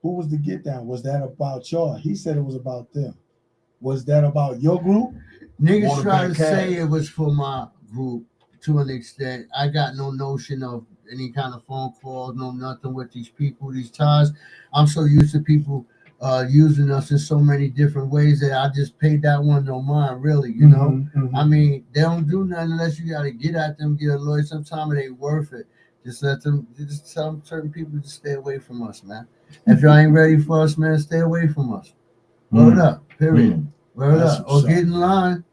who was the get down? Was that about y'all? He said it was about them. Was that about your group? Niggas Waterbed try to Cat. say it was for my group to an extent. I got no notion of any kind of phone calls, no nothing with these people, these ties. I'm so used to people using us in so many different ways that I just paid that one no mind, really, you know? Mhm, mhm. I mean, they don't do nothing unless you got to get at them, get a lawyer. Sometimes it ain't worth it. Just let them, just tell certain people to stay away from us, man. If y'all ain't ready for us, man, stay away from us. Word up, period. Word That's up. Or what's up. get in line.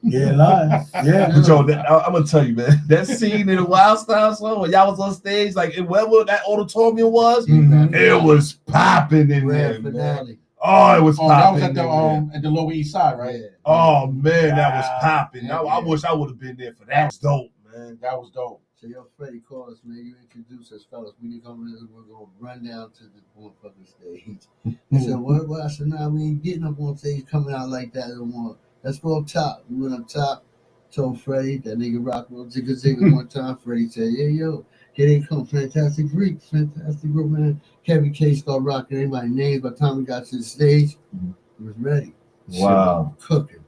Yeah, live. Yeah. But yo, I'm gonna tell you, man. That scene in the Wild Style song when y'all was on stage, like wherever that auditorium was, Mhm. it was popping in there, Grand man. finale. Oh, it was Oh, that was popping at in there. the Lower East Side, right? Yeah. Oh man, that was Wow. popping. Yeah, I yeah. wish I would have been there for that. That was dope, man. That was dope. So yo, Freddie, call us, man. You introduce us, fellas. We need to come in. We're gonna run down to the motherfucking stage. He said, "What?" I said, "Nah, we ain't getting up on stage, coming out like that no more. Let's go up top." We went up top. Told Freddie that nigga rock roll zigga zigga one time. Freddie said, "Yeah, yo, here they come, Fantastic Freaks, Fantastic Group, man." Kevin K started rocking everybody's names. By the time we got to the stage, he was ready. Wow. Cooking.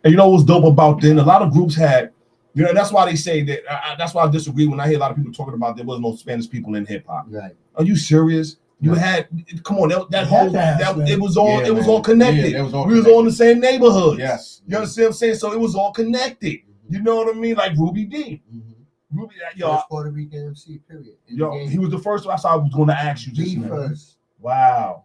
And you know what's dope about then? A lot of groups had, you know, that's why they say that. That's why I disagree when I hear a lot of people talking about there was no Spanish people in hip hop. Right. Are you serious? You had, come on, that whole, it was all, Yeah, it was man. all connected. Yeah, it was all we was connected. all in the same neighborhood. Yes. You understand what I'm saying? So it was all connected. You know what I mean? Like Ruby D. Ruby, First Puerto Rican MC, period. He was the first. That's what I was going to ask you just the now. first. Wow.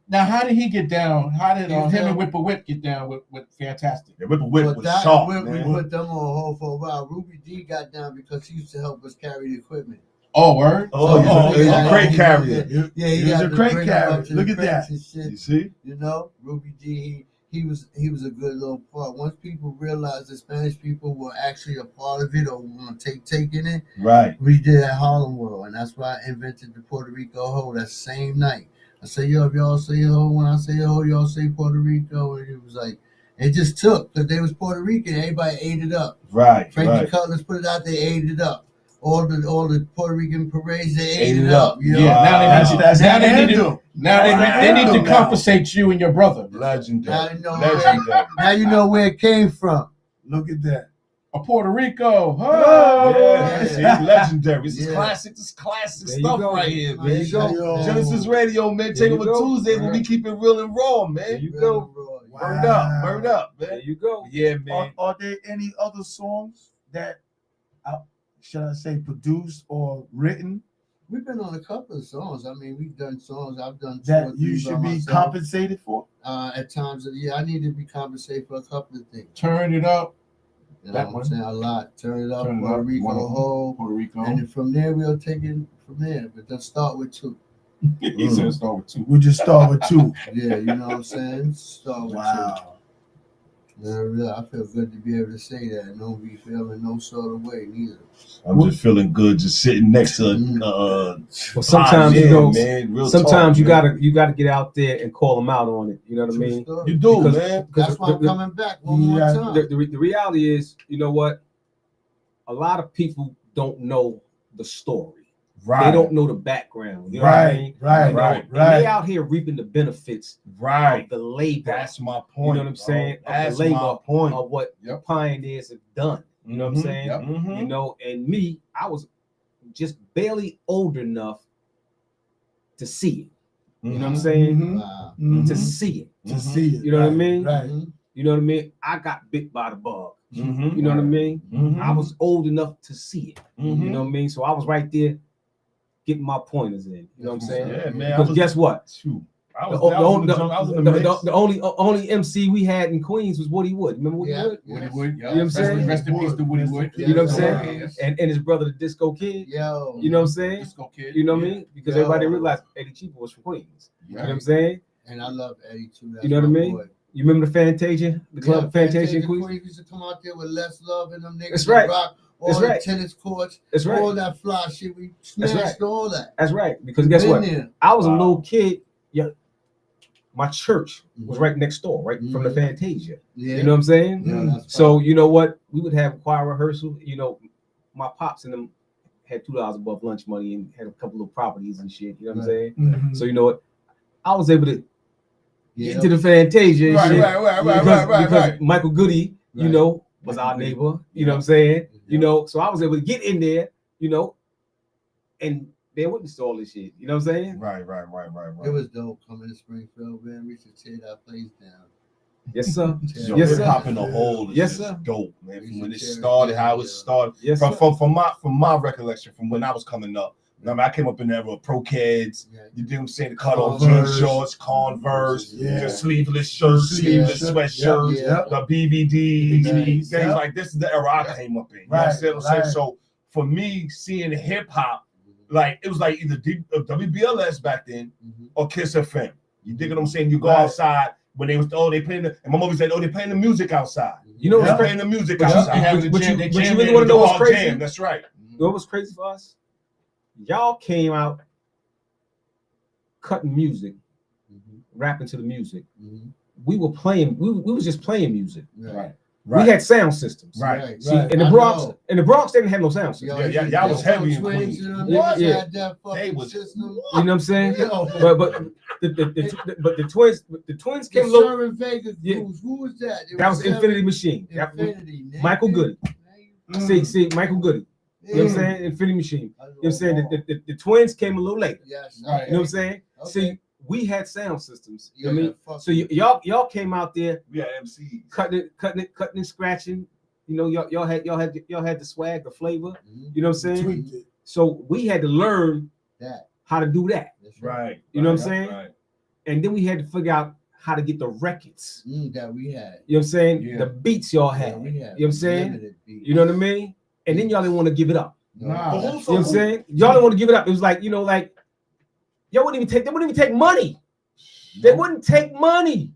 Now, how did he get down? How did him down. and Whip a Whip get down with Fantastic? Yeah, Whip a Whip Well, was that sharp, Whip, man. we put them on hold for a while. Ruby D got down because he used to help us carry the equipment. Oh, word? Oh, he was a crate carrier. Yeah, he was had a to crate bring them carrier. up to Look the at crates that. and shit. You see? You know, Ruby D, he was a good little part. Once people realized the Spanish people were actually a part of it or want to take in it, Right. we did at Harlem World, and that's why I invented the Puerto Rico Ho that same night. I say, yo, if y'all say ho, when I say ho, y'all say Puerto Rico, and it was like, it just took because they was Puerto Rican. Everybody ate it up. Right. Frankie Right. Cutlass put it out. They ate it up. All the Puerto Rican parades, they ate it up. You know? Yeah, now they That's need that's now they need anthem. to now they need to Now. compensate you and your brother. Legendary. Now you know Legendary. Now you know where it came from. Look at that. A Puerto Rico. Yeah, Yeah. see, legendary. This is Yeah. classic. This is classic There you stuff go. right here, There man. you go. Yo. Genesis Radio, man. There Take you over go. Tuesdays when we keep it real and raw, There man. you go. Word up, word up, There man. you go. Yeah, man. Are there any other songs that, should I say, produced or written We've been on a couple of songs. I mean, we've done songs. I've done two or that three you by should be myself. compensated for? At times, yeah, I need to be compensated for a couple of things. Turn it up. You know That what one. I'm saying? A lot. Turn it up, Turn it Puerto up. Rico One of them. Ho. Puerto Rico. And then from there, we'll take it from there. But let's start with two. He said start with two. We just start with two. Yeah, you know what I'm saying? Start with two. Wow. Yeah, I feel good to be able to say that. And don't be feeling no sort of way neither. I'm just feeling good, just sitting next to Well, sometimes you know, man. Real sometimes talk, you gotta get out there and call them out on it. You know what I True mean? story. You do, Because- man. That's why I'm coming back one more Yeah. time. The reality is, you know what? A lot of people don't know the story. Right. They don't know the background. You know what I mean? Right, You know, right, and they right. out here reaping the benefits Right. of the labor. That's my point. You know what I'm saying? bro. Of That's the labor my point. of what the Yep. pioneers have done. You know what I'm Mhm. saying? Yep. Mhm. You know, and me, I was just barely old enough to see it. You know what I'm saying? Mhm. Wow. Mhm. To see it. To see it. You know what I right, mean? Right. Mhm. You know what I mean? I got bit by the bug. Mhm. You know what I mean? Mhm. I was old enough to see it. Mhm. You know what I mean? So I was right there getting my pointers in. You know what I'm saying? Yeah, man. I Because was, guess what? shoot, I The, was, I was in the the- jump. I was in the- the the- mix. the only MC we had in Queens was Woody Wood. Remember Woody Yeah. Wood? Woody Wood. You know what I'm saying? Rest in peace to Woody Wood. You know what I'm saying? Yes. And his brother, the Disco Kid. Yo. You know what I'm saying? Disco Kid. You know what I Yeah. mean? Because Yo. everybody realized Eddie Cheaper was from Queens. You know what I'm Right. saying? And I love Eddie too. That's You know what I my mean? boy. You remember the Fantasia? The club Fantasia in Queens? used to come out there with Les Love and them niggas. That's right. And rock all That's the right. tennis courts. That's All right. that fly shit. We That's smashed right. all that. That's right. Because guess Been what? there. I was a Wow. little kid. Yeah. My church was Mhm. right next door, right from the Mhm. Fantasia. Yeah. You know what I'm saying? Yeah, that's So fine. you know what? We would have choir rehearsal. You know, my pops and them had $2 above lunch money and had a couple of properties and shit. You know what I'm saying? Mhm. So you know what? I was able to Yeah. get to the Fantasia and Right, shit right, because right. Michael Goody, you Right. know, was Michael our Goody. neighbor. You know Yeah. what I'm saying? Yeah. You know, so I was able to get in there. You know, and they witnessed all this shit. You know what I'm saying? Right. It was dope coming to Springfield, man. We used to tear that place down. Yes, sir. Yo, Yes, hip sir. hop in the whole is Yes, just sir. dope, man. From when it Yes, sir. started, how it started. Yes, sir. From my recollection, from when I was coming up. I mean, I came up in there with Pro Kids. Yeah. You do what I'm saying? The cut off jean Converse. shorts, Converse, Yeah. just sleeveless shirts, sleeveless Yeah. sweatshirts, Yeah. the BVDs, Right. things Yeah. like this is the era I came up in. You Right, know what I'm saying? right. So for me, seeing hip hop, like it was like either WBLS back then Mhm. or Kiss FM. You dig what I'm saying? You go Right. outside when they was they playing the, and my mom said, they playing the music outside. You know They're what's playing crazy? the music But you- outside. but- Having the but jam, you- they but you jam really in wanna the know what's hall crazy? jam. That's right. You know what's crazy for us? Y'all came out cutting music, Mhm. rapping to the music. Mhm. We were playing. We was just playing music. Right. Right. We had sound systems. Right. See, in the Bronx, they didn't have no sound system. Y'all was heavy in Queens. Yeah. They was- system. You know what I'm saying? Yo. But the twins came low. Sherman Vegas Yeah. Blues. Who was that? It That was Sherman- Infinity Machine. Infinity. nigga. Michael Goody. See, Michael Goody. You know what I'm Yeah. saying? Infinity Machine. You know what I'm saying? The twins came a little later. Yes. Right. You know what I'm saying? Okay. See, we had sound systems. You know what I Yeah, mean? fuck So y'all came out there We had MCs. cutting and scratching. You know, y'all had the swag, the flavor. Mhm. You know what I'm saying? Tweaked it. So we had to learn That. how to do that. That's Right. You know what right, I'm saying? Right. And then we had to figure out how to get the records. That we had. You know what I'm saying? Yeah. The beats y'all Yeah, had. we had. You know what I'm saying? Limited beats. You know what I mean? And then y'all didn't want to give it up. No, Nah. But You who's know what I'm saying? Y'all didn't want to give it up. It was like, y'all wouldn't even take money. They wouldn't take money.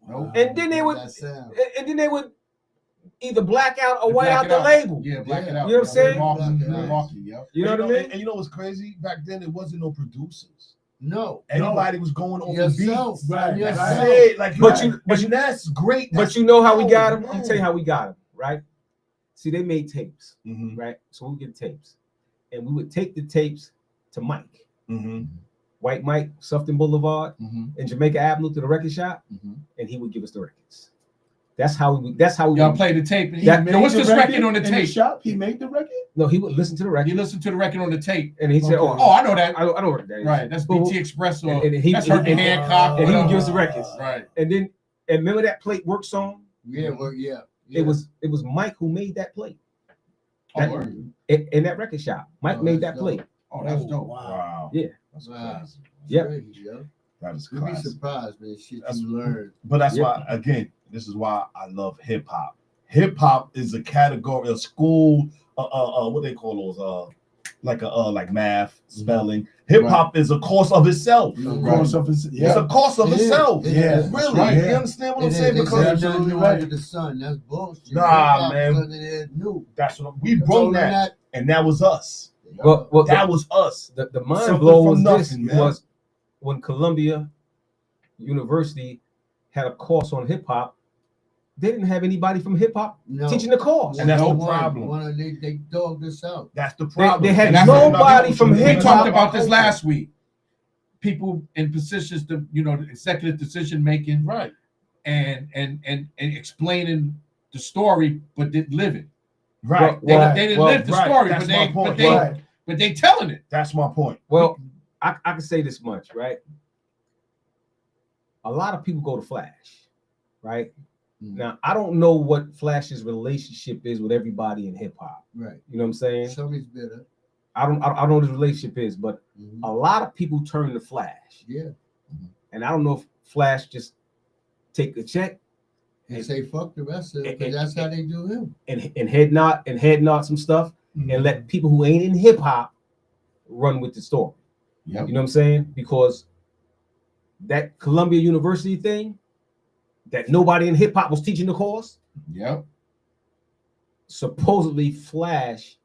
Nope. And then they would That sound. and then they would either black out or They white black out it the out. label. Yeah, black it Yeah. out. You know what I'm saying? Milwaukee, yeah. You know what I mean? And you know what's crazy? Back then, it wasn't no producers. No. Everybody was going over Yourself. beats. Right, Yourself. That's it. Like, But that's great. But That's you know how we cool, got them? I'm man. telling you how we got them, right? See, they made tapes, Mhm, right? So we get tapes. And we would take the tapes to Mike, mhm. White Mike, Sufton Boulevard, Mm-hmm. and Jamaica Avenue to the record shop, Mm-hmm. and he would give us the records. That's how we Y'all play the tape. And That- yo, what's Made this the record on the in tape? shop. He made the record. No, he would listen to the You record, listen to the record on the tape. and he said, Okay. Oh, I know that. I know what that is. Right, that's But- BT Express or and he- that's Herbie and- Hancock. and he would whatever. give us the records. Right. And then, and remember that plate work song? Yeah, well, yeah. It was Mike who made that plate Oh, word. in that record shop. Mike Oh, made that's that plate. Oh, that's dope. Wow. Yeah. That's Wow. crazy. Yep. Crazy, yo. That is You'd be classic. surprised, man. Shit That's- you learn. But that's Yeah. why, again, this is why I love hip hop. Hip hop is a category, a school, what they call those, like math, spelling. Hip hop is a course of itself. Mhm. Of course, of his, It's yeah. a course of It is. itself. It Yeah. is. Really, right. you Yeah. understand what It I'm is. saying? They Because said absolutely nothing new right. under the sun. That's bullshit. Nah, Hip-hop man. is under there new. that's what we brought that, and that was us. Well, That was us. the mind Something blow from was nothing, this man. was when Columbia University had a course on hip hop. They didn't have anybody from hip hop No. teaching the course. And that's the One- problem. one of they dogged us out. That's the problem. they had And that's what I'm nobody not from doing. We hip talked hop. about this last week. People in positions to, executive decision making, Right. and explaining the story, but didn't live it. Right. They didn't live the right. story, That's but my they, point. but they, Right. but they telling it. That's my point. Well, I can say this much, right? A lot of people go to Flash, right? Now, I don't know what Flash's relationship is with everybody in hip hop. Right. You know what I'm saying? Somebody's bitter. I don't know what his relationship is, but Mhm. a lot of people turn to Flash. Yeah. And I don't know if Flash just take a check And say fuck the rest of it, and- because that's how they do him. and head nod some stuff and let people who ain't in hip hop run with the story. Yep. You know what I'm saying? Because that Columbia University thing that nobody in hip hop was teaching the course, Yep. supposedly Flash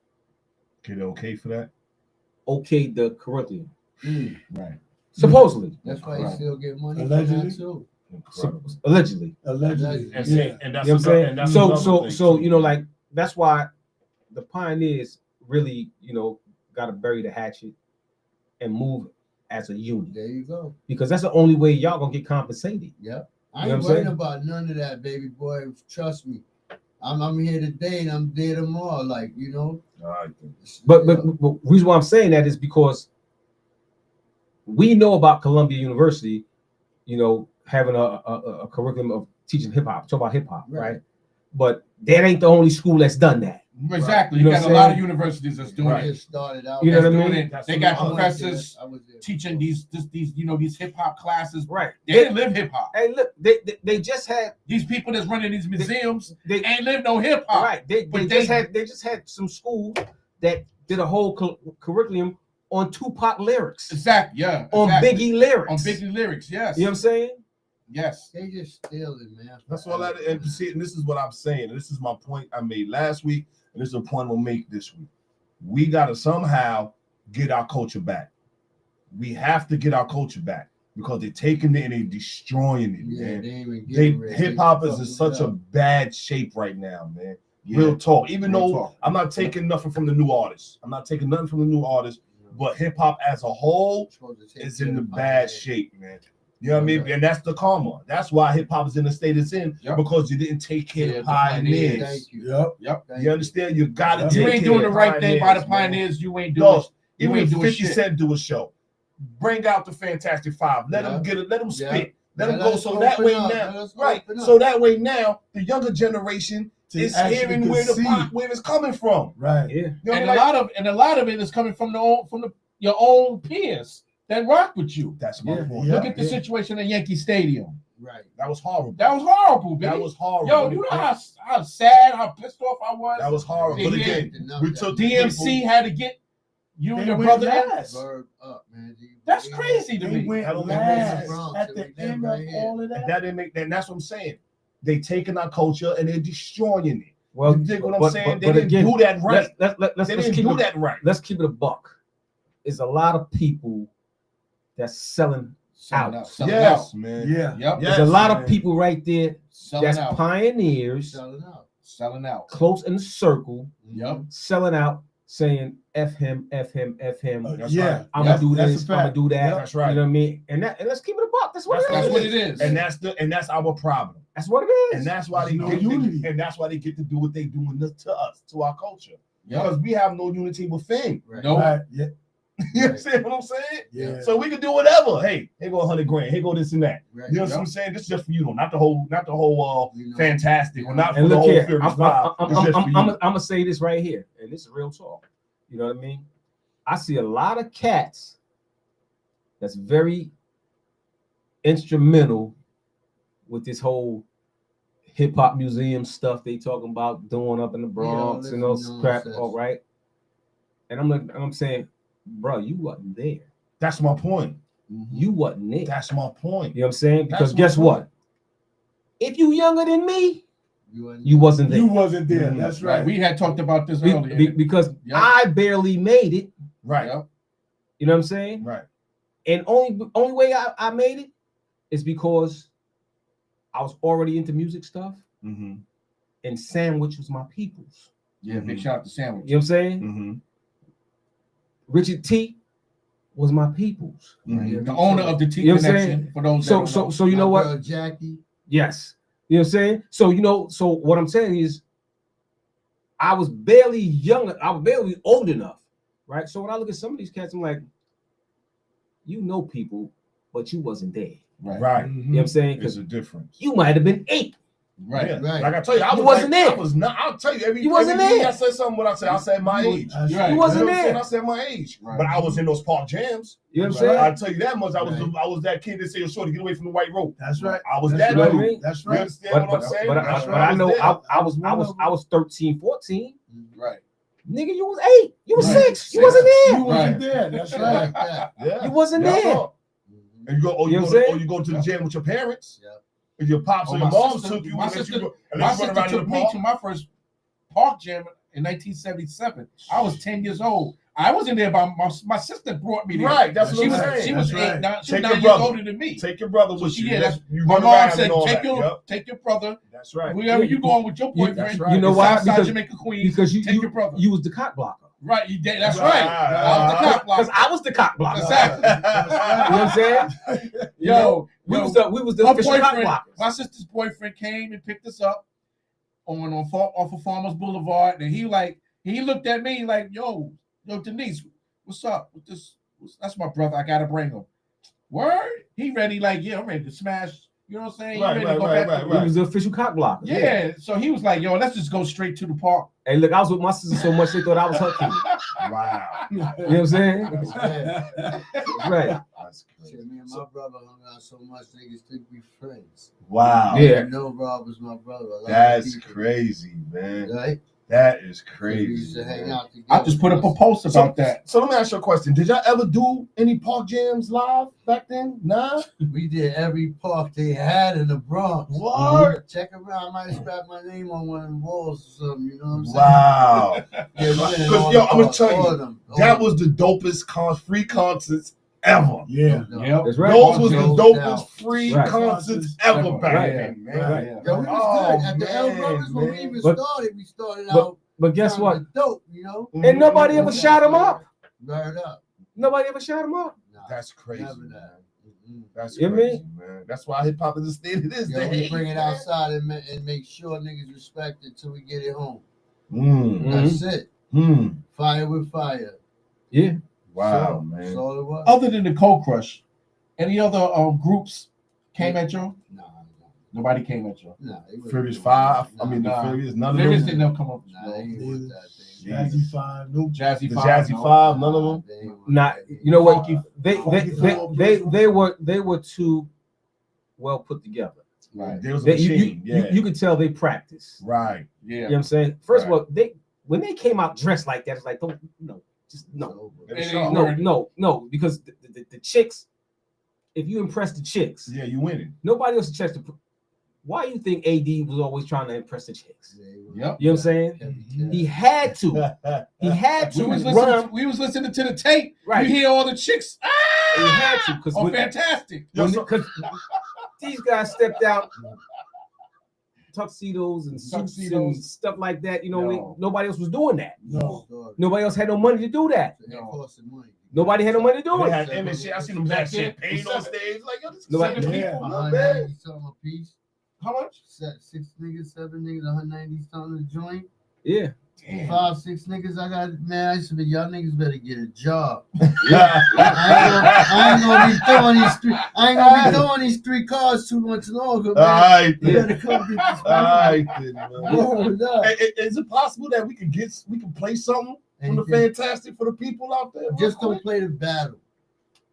Get okay for that? okayed the curriculum. Right. Supposedly. That's why he Right. still get money Allegedly. from that too. Incredible. Allegedly. Allegedly. And, Yeah. see, and that's You know what I'm saying? and that's So another so thing, so too. like that's why the pioneers really, gotta bury the hatchet and move as a unit. There you go. Because that's the only way y'all gonna get compensated. Yep. You I know ain't what I'm worried saying? about none of that, baby boy. Trust me. I'm here today and I'm there tomorrow. Like, But reason why I'm saying that is because we know about Columbia University, having a curriculum of teaching hip hop, talk about hip hop, right? But that ain't the only school that's done that. Exactly. You You know got what a I'm lot of saying? universities that's doing Right. it. just started out. You know what I That's mean? doing it. That's They what got I was professors I was there. teaching these hip hop classes. Right. They didn't live hip hop. Hey, look, they just had These people that's running these museums they ain't live no hip hop. right. They But just had some school that did a whole curriculum on Tupac lyrics, Exactly. Yeah. on exactly. Biggie lyrics. On Biggie lyrics. Yes. You know what I'm saying? Yes. They just stealing, man. That's all that. And see, and this is what I'm saying. And this is my point I made last week, and this is a point we'll make this week. We got to somehow get our culture back. We have to get our culture back. because they're taking it and they're destroying it, Yeah, man. they ain't even They getting rich. hip hop is fucking in such it a up. bad shape right now, man. Yeah. Real talk. Even Real though talk. I'm not taking nothing from the new artists, but hip hop as a whole Supposed to take is care in the of bad pioneers. shape, man. You know what I mean? Okay. And that's the karma. That's why hip hop is in the state it's in, Yep. because you didn't take care Yeah, of the pioneers. pioneers. Thank you. Yep. Thank You understand? You gotta Yeah. take You care ain't doing the of right thing by the man. pioneers. You ain't doing. Dog, You even ain't if doing 50 shit. Cent do a show, bring out the Fantastic Five. Let Yeah. them get it. Let them Yeah. spit. Let Yeah, them let go. us So that open way up. now, Let us right? open up. So that way now, the younger generation To is actually hearing where the conceive. where it's coming from. Right. Yeah. You know what I And mean? a lot of it is coming from your own peers that rock with you. That's my Yeah. point. Yeah. Look at the situation at Yankee Stadium. Right. That was horrible. That was horrible, baby. That was horrible. Yo, you know how sad, how pissed off I was. That was horrible. Yeah, But yeah. again, we took the DMC people- had to get you and They your went brother in. last. Verb up, man. That's crazy to They me. went That don't make no last sense. at the end of all of And that. that didn't make that. That's what I'm saying. They taking our culture and they're destroying it. Well, You dig what I'm but- saying? but They didn't again, do that right. Let's They let's didn't keep do it, that right. let's keep it a buck. There's a lot of people that's selling Selling out. Selling Yes, out. man. Yeah. Yep. Yes, There's a lot man. of people right there Selling that's out. pioneers, Selling out. Selling out. close in the circle, Yep. selling out, saying F him, F him, F him. That's yeah. right. I'm That's- gonna do that's a this. I'm gonna fact. do that. Yep. That's right. You know what I mean? And let's keep it a buck. That's what That's it what is. it is. And that's our problem. That's what it is. And that's why they There's no get unity. and that's why they get to do what they doing to us, to our culture. Yep. Because we have no unity within. Right. No. Right. Yeah. You understand what I'm saying? Yeah. So we can do whatever. Hey, here go 100 grand. Here go this and that. Right. You know what I'm saying? This is just for you, though. Not the whole You know. fantastic, or not for And the look whole here, Furious Five. It's just for you. I'm gonna say this right here, and this is real talk. You know what I mean? I see a lot of cats that's very instrumental with this whole hip hop museum stuff they talking about doing up in the Bronx and those listen, crap. nonsense. All right, and I'm saying, bro, you wasn't there. That's my point. You wasn't there. That's my point. You know what I'm saying? That's Because my guess point. what? If you younger than me, You you wasn't there. You wasn't there. Mhm. That's Right. right. We had talked about this Be- earlier. be- because Yep. I barely made it. Right. Yep. You know what I'm saying? Right. And only way I made it is because I was already into music stuff, Mm-hmm. and Sandwich was my people's. Yeah, big shout out to Sandwich. You know what I'm saying? Mm-hmm. Richard T was my people's. Mhm. The owner of the T You know what I'm Connection, saying? for those that So don't so know. so you know My what? girl Jackie. Yes. You know what I'm saying? So what I'm saying is I was barely young, I was barely old enough, right? So when I look at some of these cats, I'm like, you know people, but you wasn't there. Right. Right. You know what I'm saying? There's Because a difference. you might have been 8. Right. Yeah. Right. Like I tell you, I You was wasn't like, there. I was not. I'll tell you every. You wasn't every there. I said something. What I said my age. That's Right. You wasn't You know what I'm saying? there. I said my age, Right. but I was in those park jams. You know what I'm Right. saying? I'll tell you that much. I was Right. that kid that said, "Shorty, get away from the white rope." That's right. I was That's that right. dude. You know what I mean? That's You right. understand But, what I'm saying? but That's I right. know there. I was 13, 14. Right. Nigga, you was 8. You was Right. 6. You wasn't You there. wasn't Right. there. That's Like right. that. Yeah. You wasn't Yeah, I there. know. And you go, You know what I'm saying? you go to the gym with your parents. Yeah. If your pops Oh, or your my mom sister- took you, my and let sister- you go, and My let you run sister around in took the me park. to my first park jam in 1977. I was 10 years old. I wasn't there, but my sister brought me there. Right, that's what She I'm was saying. she was That's right. 8, 9, she Take was your 9 years brother. older than me. Take your brother So with she- you. yeah, Let that's- you My run mom around said, and all take that. your Yep. take your brother. That's right. Wherever Yeah, you going with your you- boyfriend. that's right. You know it's why? Southside Because- Jamaica Queens. Because take your brother. you was the cock blocker. Right, that's Right. right. I was the cop blocker. Because I was the cock blocker. Exactly. You know what I'm saying? Yo, We yo, was the my official cock boyfriend, blockers. my sister's boyfriend came and picked us up off of Farmers Boulevard, and he looked at me like, yo Denise, what's up with this? That's my brother. I gotta bring him. Word? He ready? Like, yeah, I'm ready to smash. You know what I'm saying? He Right, ready to go right, back. right, He was the official cock blocker. Yeah. So he was like, yo, let's just go straight to the park. Hey, look, I was with my sister so much they thought I was her kid. Wow. You know what I'm saying? Yeah. Right. That's crazy. Shit, me and my brother hung out so much, niggas think we friends. Wow. Yeah. I know Rob was my brother. A lot of That's people, crazy, man. Right? That is We used crazy. to hang man. out together. I just put up a post about that. So let me ask you a question. Did y'all ever do any park jams live back then? Nah. We did every park they had in the Bronx. What? Check around. I might have scrapped my name on one of the walls or something. You know what I'm saying? Wow. Yeah, we been in Because all yo, the I'm gonna parks, tell all you, of them. that was the dopest free concerts ever. Yeah. Yep. That's right. Those was the No dopest doubt. free Right. concerts ever back Right. then, man. Right. Yo, we was Oh, good. At the L man, Brothers, when we man. even But- started, we started But out but guess trying what? to be dope, you know? And nobody ever Mhm. shot him up. Word up. Nobody ever shot him up. Nah, That's crazy, never man. that. Mhm. That's You know crazy, man. That's why hip hop is the state it is. Yo, we today, bring it man. outside and make sure niggas respect it till we get it home. Mm. That's it. Mm. Fire with fire. Yeah. Wow, So, man. That's all it was. Other than the Cold Crush, any other groups came at you? Nah, Nobody came at you. nah. it wasn't Furious doing 5. that. I mean, the Nah. Furious, none of Furious them. didn't ever come up. Nah, they ain't want that thing. Jazzy 5, no. Jazzy The Five. Jazzy no. 5, none of them. They ain't want Not. that. You know what? Funky- They were too well put together. Right. There was a They, machine. Yeah. you could tell they practice. Right. Yeah. You know what I'm saying? First Right. of all, when they came out dressed like that, it's like don't just It's no. over. They It sharp. ain't No, because the chicks, if you impress the chicks, Yeah, you winning. nobody else checks to. Why you think AD was always trying to impress the chicks? They were- Yep. You know what I'm saying? Heavy He cash. had to. He had to run. We was listening to the tape. Right. You hear all the chicks. He had to because Oh, fantastic. Yo, so- these guys stepped out tuxedos and suits and Tuxedos. stuff like that. You know, No. nobody else was doing that. No. Story. Nobody else had no money to do that. It costed money. Nobody had no money to do They it. had image shit. I seen them have Back then, champagne on stage. Like, yo, this is Nobody- 7 Yeah. people. Not bad. 190 something a piece. How much? 6 niggas, 7 niggas, 190 something a joint. Yeah. Damn. 5, 6 niggas. I got, man. I used to be, y'all niggas better get a job. Yeah. I ain't gonna be throwing these three. I ain't gonna be throwing these 3 cars too much longer, All man. right. You then. better come get this All money. right, then, man. Word up. Is it possible that we can play something from the Anything. Fantastic for the people out there? Just don't play the battle.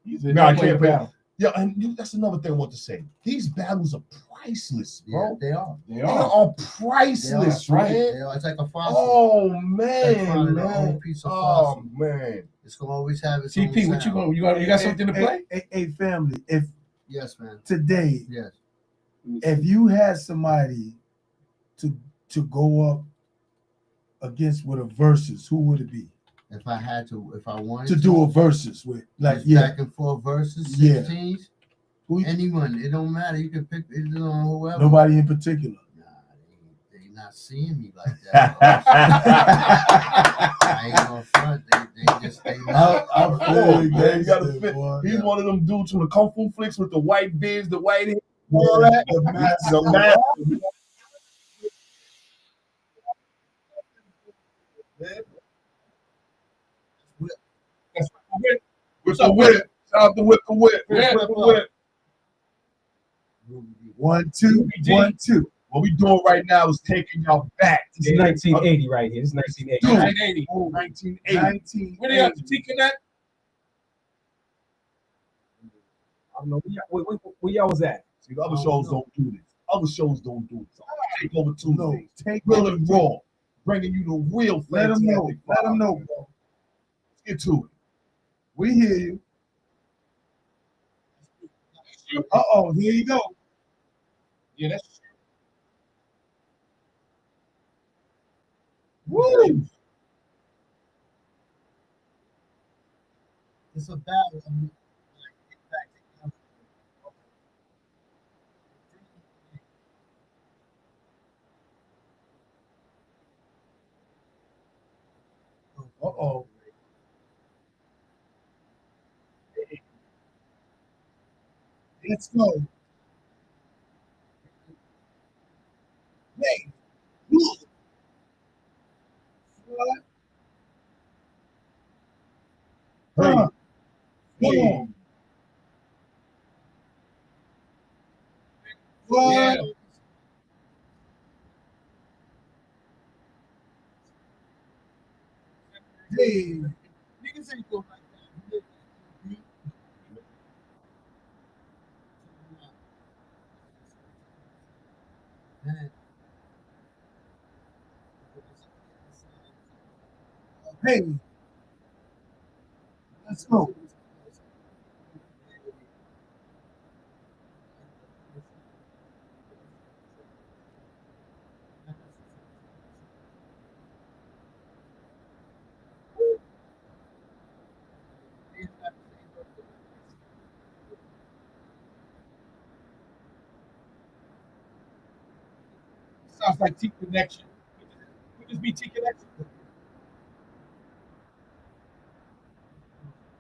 No, I can't play. Yeah, and that's another thing I want to say. These battles are priceless, Yeah, bro. they are. They They are. are priceless, That's right. man. They are. It's like a fossil. Oh Like man, finding a whole man. piece of Oh fossil. man. It's gonna always have its own TP, what you sound. going? You got something to play? Hey, family, if Yes, man. today, Yes. if you had somebody to go up against with a versus, who would it be? If I had to, if I wanted To do a versus with, like, just yeah, back and forth versus Yeah. 16s, who, anyone, it don't matter. You can pick it on whoever. nobody in particular. Nah, they not seeing me like that. I ain't gonna front. They not. I'm Oh, man, you gotta gangster, fit. boy. He's one of them dudes from the Kung Fu flicks with the white beards, the white hair, all that. The mask. With the whip. Shout out to Whip the Whip. Yeah. Whip the Whip. 1, 2, 1, 2. What we doing right now is taking y'all back. It's 1980 right here. It's 1980. Dude. 1980. 1980. Where they have to teach that? I don't know where y'all was at. See, the other shows don't do this. Other shows don't do this. Take over No, Tuesdays. take Real and raw. Bringing you the real Let them know. Fantastic Let them Five. know, bro. Let's get to it. We hear you. Uh-oh, here you go. Yeah, that's Woo! It's a battle. I mean, like, get back together. Uh-oh. Let's go. Hey, look. What? Hey. Come Hey. on. What? Yeah. Hey. Niggas ain't go like that. Man. Hey. Let's go. Sounds like T Connection. Could this be T Connection?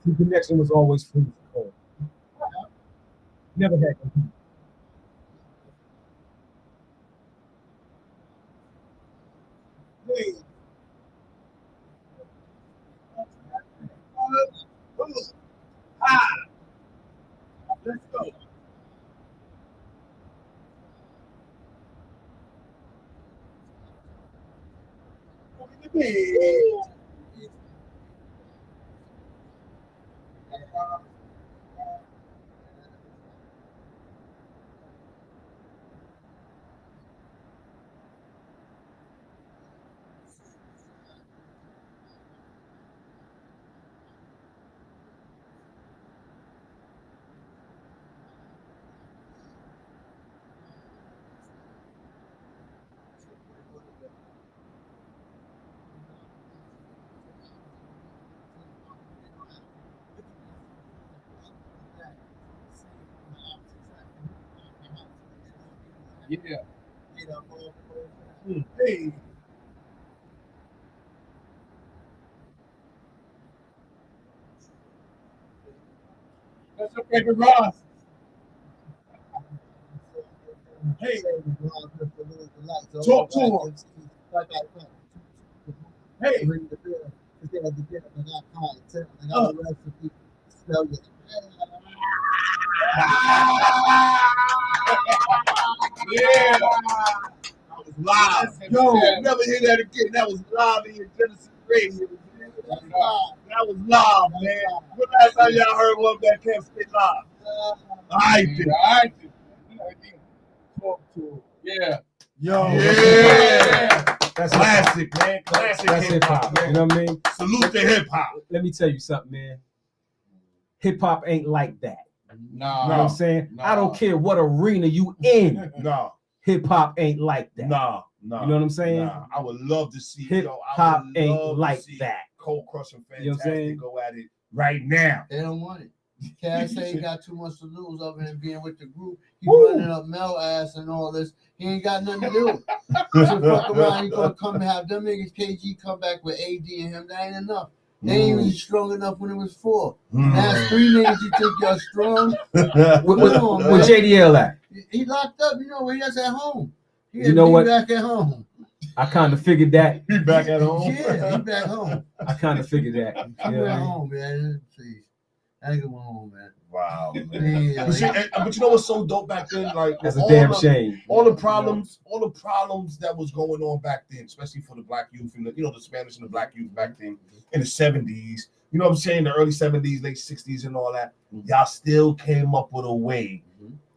T Connection was always free for cold. Never had no heat. Hey. Let's go. Yeah. Hey. That's your favorite Ross. Hey. Talk to him. Hey. Yeah. That was live. Yo, never hear that again. That was live in your Genesis Radio. That was live, man. When last time y'all heard one of that Camp State live? I did. Talk to him. Yeah. Yo, Yeah. That's classic, man. Classic That's hip hop. You know what I mean? Salute to hip hop. Let me tell you something, man. Hip hop ain't like that. You know what I'm saying? I don't care what arena you in. No, Hip hop ain't like that. no. You know what I'm saying? Nah. I would love to see Hip I hop would ain't love to like see that. Cold Crush and You know what I'm saying? Fantastic go at it right now. They don't want it. Cass ain't got too much to lose other than being with the group. He Woo. running up Mel ass and all this. He ain't got nothing to do. So fuck around, he gonna come and have them niggas KG come back with AD and him. That ain't enough. They ain't even strong enough when it was 4. Now it's 3 niggas you think y'all strong. Where JDL at? He locked up, you know, where he is at home. He You know be what? back at home. I kind of figured that. He back at home. Yeah, he back home. I kind of figured that. He You know what back I mean? home, man. Please. I ain't going home, man. Wow, man. Yeah, But you know what's so dope back then? Like That's a damn shame. all the problems that was going on back then, especially for the black youth and the Spanish and the black youth back then in the 70s. You know what I'm saying? The early 70s, late 60s, and all that. Y'all still came up with a way.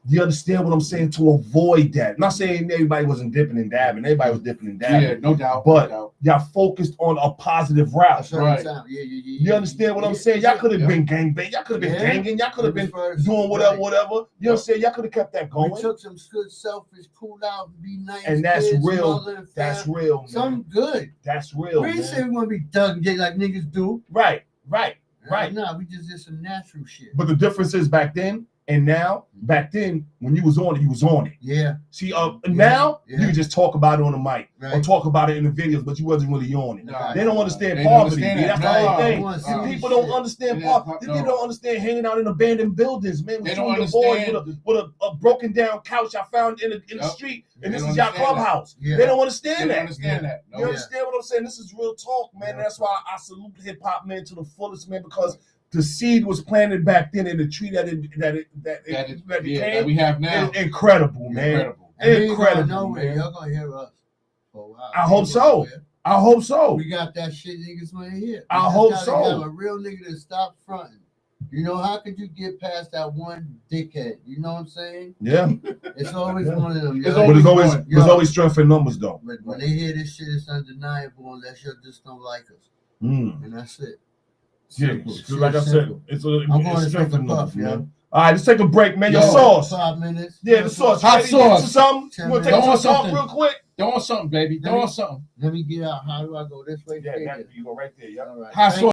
You understand what I'm saying? To avoid that. I'm not saying everybody wasn't dipping and dabbing. Everybody was dipping and dabbing. Yeah, no doubt. But no y'all focused on a positive route. Right. You understand what I'm saying? Y'all could have been gangbang. Y'all could have been ganging. Y'all could have been doing whatever. You know what I'm saying? Y'all could have kept that going. We took some good selfish, cool out, be nice. And that's kids, real. mother and That's family. real, man. Some good. That's real, We ain't man. say we want to be thug and gay like niggas do. Right. Nah, we just did some natural shit. But the difference is back then and now, back then, when you was on it, you was on it. Yeah. See, now Yeah. you can just talk about it on the mic or Right. talk about it in the videos, but you wasn't really on it. Nah, They don't understand they don't poverty. understand B. that. That's the whole They thing. wanna see People this don't shit. understand Yeah, poverty. no. They don't understand hanging out in abandoned buildings, man. They With don't you and your boys understand. with a broken down couch I found in the Yep. street, and They this don't is your understand that. clubhouse. Yeah. They don't They understand don't that. understand that. You No. understand what I'm saying? This is real talk, man. Yeah. And that's why I salute hip hop, man, to the fullest, man, because the seed was planted back then, and the tree that became we have now. is incredible, man. Incredible. And we ain't Incredible, going nowhere. man. Y'all gonna hear us for a while. I hope so. I hope so. We got that shit niggas want to hear. I We hope just so. gotta have a real nigga to stop fronting. You know, how could you get past that one dickhead? You know what I'm saying? Yeah, It's always Yeah. one of them. It's yo. but always there's Yo. always strength in numbers, though. But when they hear this shit, it's undeniable unless you just don't like us. And that's it. Yeah, Simple. 'cause like I said, Simple. it's I'm going to strength take a in numbers, puff, man. yo. All right, let's take a break, man. Your Yo. sauce. 5 minutes. Yeah, the sauce. Hot Ready to get sauce. to something? You want to take Don't us want to talk something. real quick? Throw on something, baby. Throw on something. Let me get out. How do I go this way? Yeah, Straight that, here. you go right there. Yeah. All right. Hot Thank sauce.